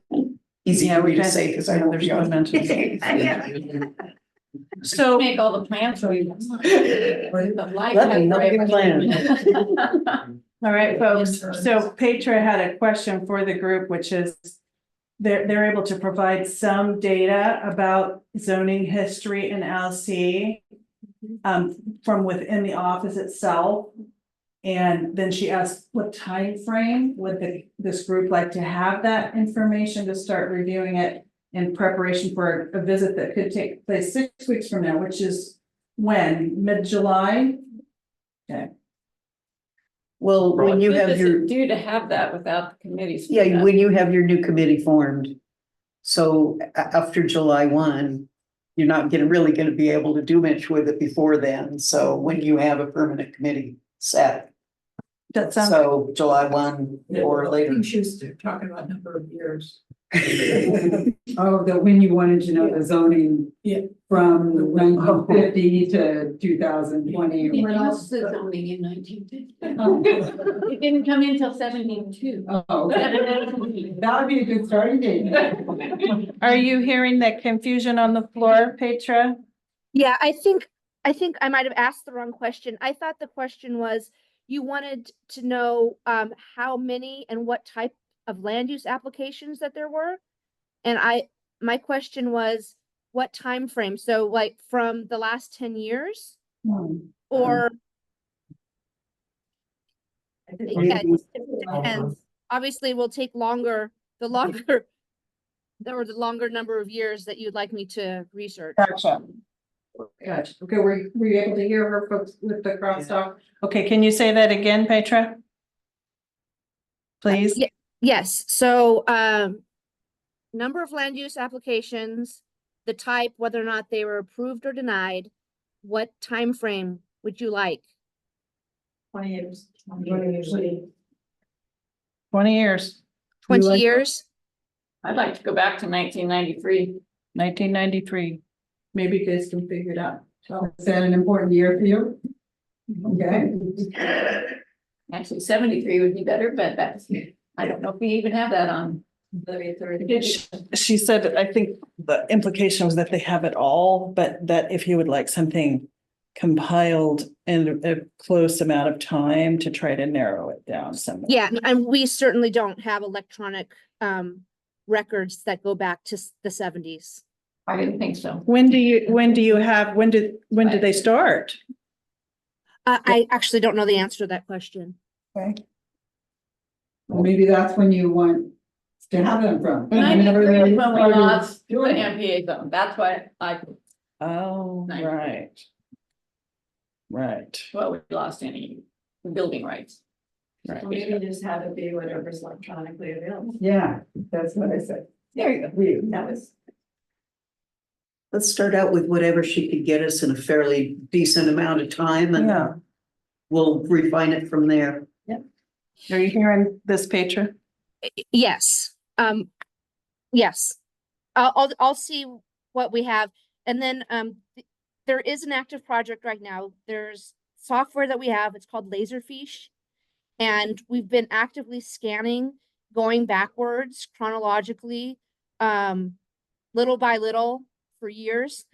Easy for me to say because I won't be on. So make all the plans for you. Let me know your plan. All right, folks, so Petra had a question for the group, which is they're able to provide some data about zoning history in Alsea from within the office itself. And then she asked, what time frame would this group like to have that information to start reviewing it in preparation for a visit that could take place 6 weeks from now, which is when, mid-July? Okay. Well, when you have your, Due to have that without the committees. yeah, when you have your new committee formed. So after July 1, you're not really gonna be able to do much with it before then. So when you have a permanent committee set. that sounds. So July 1 or I later. think she was talking about number of years. Oh, when you wanted to know the zoning. Yeah. From 1950 to 2020. What else is zoning in 1950? It didn't come in till 72. Oh, that would be a good starting date. Are you hearing that confusion on the floor, Petra? Yeah, I think I might have asked the wrong question. I thought the question was, you wanted to know how many and what type of land use applications that there were. And my question was, what time frame? So like from the last 10 years or yeah, it just depends. Obviously, it will take longer, the longer number of years that you'd like me to research. Gotcha. Gotcha. Okay, were you able to hear her folks with the crosstalk? Okay, can you say that again, Petra? Please? Yes, so number of land use applications, the type, whether or not they were approved or denied, what time frame would you like? 20 years. 20 years. 20 years? I'd like to go back to 1993. 1993. Maybe you guys can figure it out. Is that an important year for you? Okay. Actually, 73 would be better, but that's, I don't know if we even have that on. She said, I think the implication was that they have it all, but that if you would like something compiled in a close amount of time to try to narrow it down some. Yeah, and we certainly don't have electronic records that go back to the 70s. I didn't think so. When did they start? I actually don't know the answer to that question. Okay. Well, maybe that's when you want to have them from. 93 is when we Started lost the doing it. MPA zone. That's why Oh, 93. right. Right. well, we lost any building rights. Right. Maybe just have it be whatever's electronically available. Yeah, that's what I said. There you go. That was. Let's start out with whatever she could get us in a fairly decent amount of time and Yeah. we'll refine it from there. Are you hearing this, Petra? Yes, yes. I'll see what we have. And then there is an active project right now. There's software that we have. It's called Laserfiche. And we've been actively scanning, going backwards chronologically, little by little for years.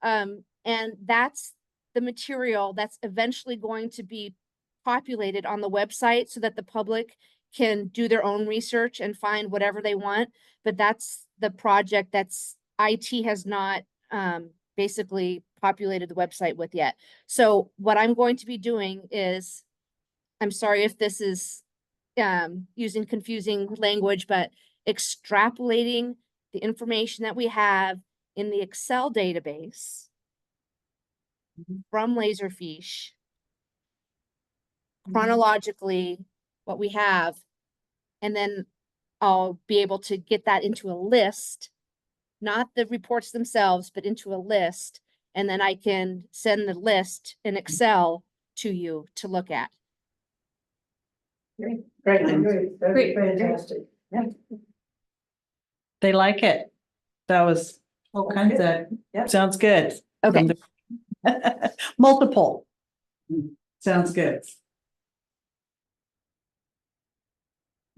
And that's the material that's eventually going to be populated on the website so that the public can do their own research and find whatever they want. But that's the project that's IT has not basically populated the website with yet. So what I'm going to be doing is, I'm sorry if this is using confusing language, but extrapolating the information that we have in the Excel database from Laserfiche chronologically what we have, and then I'll be able to get that into a list, not the reports themselves, but into a list, and then I can send the list in Excel to you to look at. Great. Great. That's Great. fantastic. They like it. That was all kinds of, Yeah. sounds good. Okay. Multiple. Sounds good.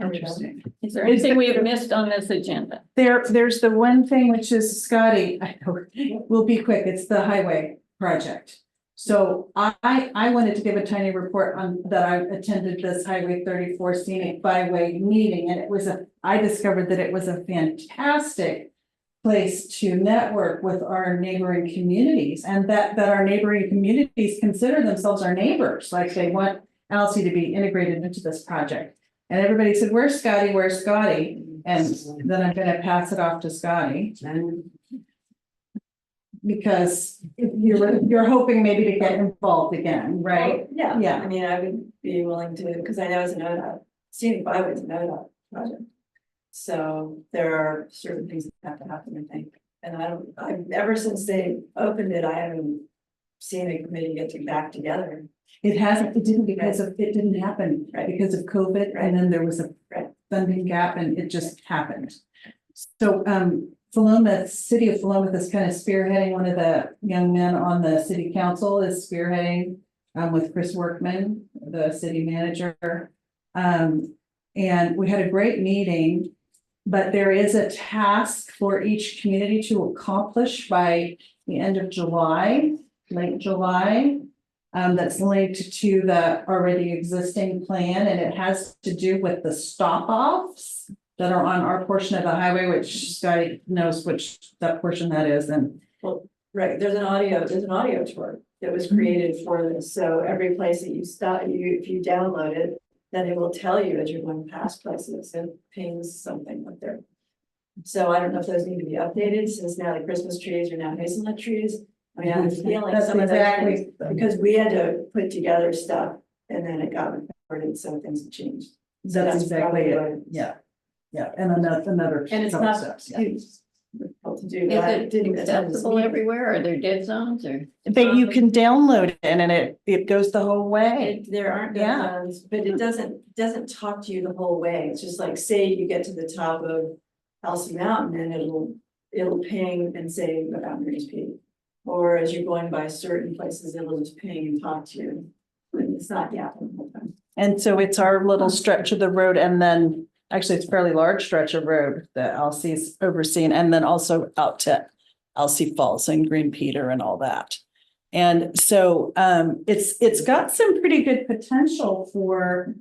Interesting. Is there anything we have missed on this agenda? There's the one thing which is Scotty, I know, we'll be quick, it's the highway project. So I wanted to give a tiny report on that. I attended this Highway 34 Scenic Byway meeting, and I discovered that it was a fantastic place to network with our neighboring communities, and that our neighboring communities consider themselves our neighbors, like they want Alsea to be integrated into this project. And everybody said, where's Scotty? Where's Scotty? And then I'm gonna pass it off to Scotty. Because you're hoping maybe to get involved again, right? Yeah, Yeah. I mean, I would be willing to, because I know it's an ODOT, scenic byway is an ODOT project. So there are certain things that have to happen, I think. And ever since they opened it, I haven't seen a committee get back together. It didn't happen because of COVID, and then there was a funding gap, and it just happened. So, City of Philomath is kind of spearheading. One of the young men on the city council is spearheading, with Chris Workman, the city manager. And we had a great meeting, but there is a task for each community to accomplish by the end of July, late July. That's linked to the already existing plan, and it has to do with the stop-offs that are on our portion of the highway, which Scotty knows which that portion that is, and. Well, right, there's an audio tour that was created for this, so every place that you stop, if you download it, then it will tell you as you're going past places and pings something up there. So I don't know if those need to be updated, since now the Christmas trees are now hazelnut trees. I mean, I'm feeling That's some of exactly- those things, because we had to put together stuff and then it got recorded, so things have changed. So That's exactly probably it. what- Yeah. Yeah, and another. And it's couple not steps, yeah. too difficult to do. Is but I it didn't attend this accessible meeting. everywhere? Are there dead zones or? But you can download it and then it goes the whole way. There aren't Yeah. deadlines, but it doesn't talk to you the whole way. It's just like, say you get to the top of Alsea Mountain and it'll ping and say about Mary's Peak. Or as you're going by certain places, it'll just ping and talk to you. And it's not yapping the whole time. And so it's our little stretch of the road, and then actually it's a fairly large stretch of road that Alsea's overseeing, and then also out to Alsea Falls and Green Peter and all that. And so it's got some pretty good potential for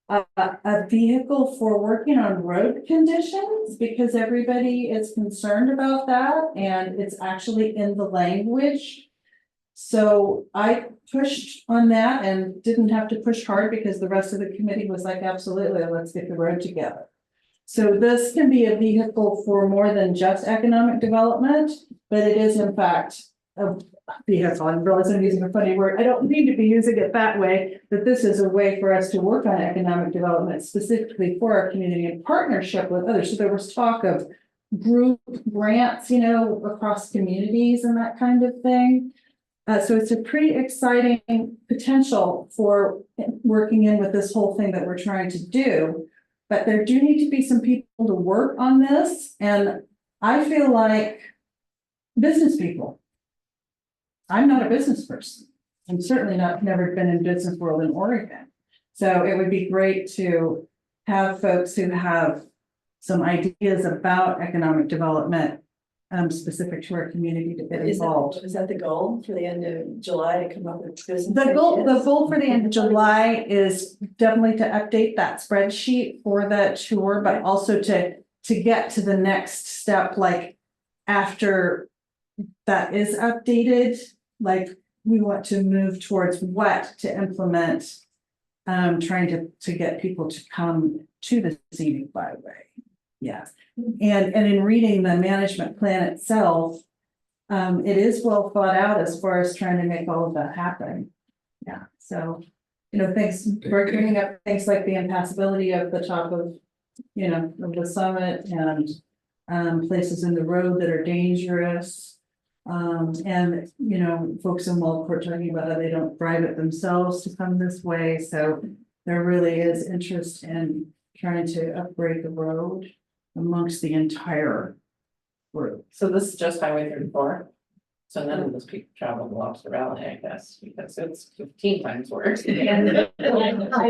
a vehicle for working on road conditions, because everybody is concerned about that, and it's actually in the language. So I pushed on that and didn't have to push hard because the rest of the committee was like, absolutely, let's get the road together. So this can be a vehicle for more than just economic development, but it is in fact a vehicle. I realize I'm using a funny word. I don't need to be using it that way, but this is a way for us to work on economic development specifically for our community in partnership with others. So there was talk of group grants, across communities and that kind of thing. So it's a pretty exciting potential for working in with this whole thing that we're trying to do. But there do need to be some people to work on this. And I feel like business people. I'm not a business person. I'm certainly never been in business world in Oregon. So it would be great to have folks who have some ideas about economic development specific to our community to get involved. Is that the goal for the end of July to come up with business? The goal for the end of July is definitely to update that spreadsheet for the tour, but also to get to the next step, like after that is updated, like we want to move towards what to implement. Trying to get people to come to the scenic byway. Yeah, and in reading the management plan itself, it is well thought out as far as trying to make all of that happen. Yeah, so, thanks, we're bringing up things like the impassability of the top of, of the summit and places in the road that are dangerous. And, folks in Waldport talking about how they don't drive it themselves to come this way, so there really is interest in trying to upgrade the road amongst the entire group. So this is just Highway 34. So none of those people travel to Lobster Valley, I guess, because it's 15 times worse. I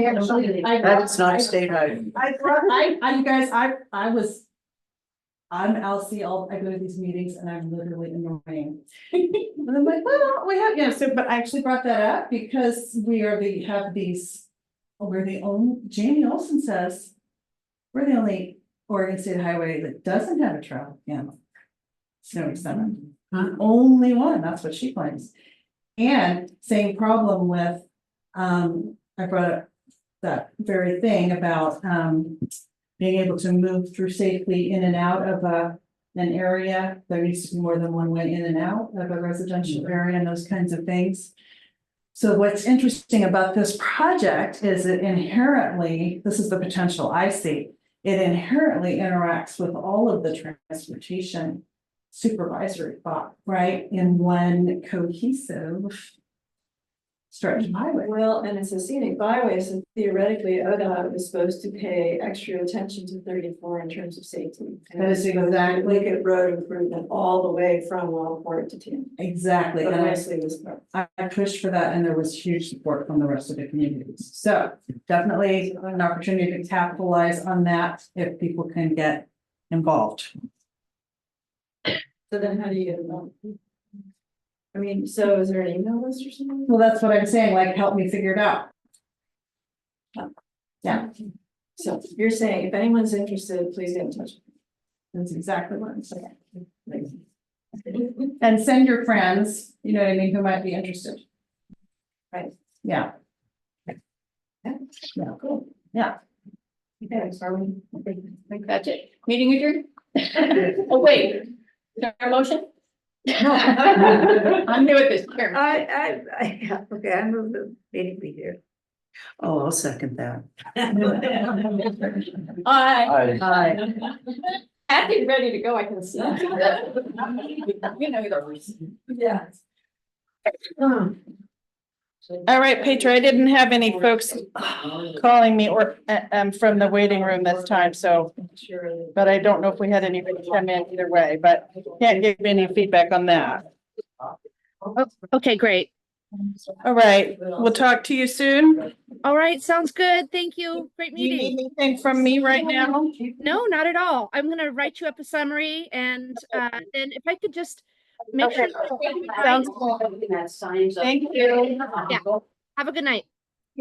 actually, That's not state highway. you guys, I'm Alsea, I go to these meetings and I'm literally annoying. And I'm like, well, we have, so, but I actually brought that up because we're the only, Jamie Olson says, we're the only Oregon State Highway that doesn't have a travel cam. Snow extent. Only one, that's what she claims. And same problem with, I brought up that very thing about, being able to move through safely in and out of an area. There needs to be more than one way in and out of a residential area and those kinds of things. So what's interesting about this project is it inherently, this is the potential I see, it inherently interacts with all of the transportation supervisory thought, right? In one cohesive stretch of highway. Well, and it's a scenic byway, so theoretically, ODOT is supposed to pay extra attention to 34 in terms of safety. And That is exactly- look at road improvement all the way from Wellport to Tim. Exactly. But And mostly this part. I pushed for that and there was huge support from the rest of the communities. So definitely an opportunity to capitalize on that if people can get involved. So then how do you get involved? I mean, so is there an email list or something? Well, that's what I'm saying, like, help me figure it out. Yeah, So you're saying if anyone's interested, please get in touch. that's exactly what I'm saying. And send your friends, you know what I mean, who might be interested. Right. Yeah. Yeah, cool. Yeah. Okay, so are we? I think that's it. Meeting adjourned? Oh, wait. Is there a motion? I'm new at this. Here. Okay, I move the meeting be here. Oh, I'll second that. Aye. Aye. Kathy's ready to go. I can see. You know those. Yeah. All right, Petra, I didn't have any folks calling me or from the waiting room this time, so. Sure. But I don't know if we had anybody come in either way, but can't give any feedback on that. Okay, great. All right, we'll talk to you soon. All right, sounds good. Thank you. Great Do you meeting. need anything from me right now? No, not at all. I'm gonna write you up a summary and then if I could just make sure. Sounds That signs up. Thank you. Yeah. Have a good night.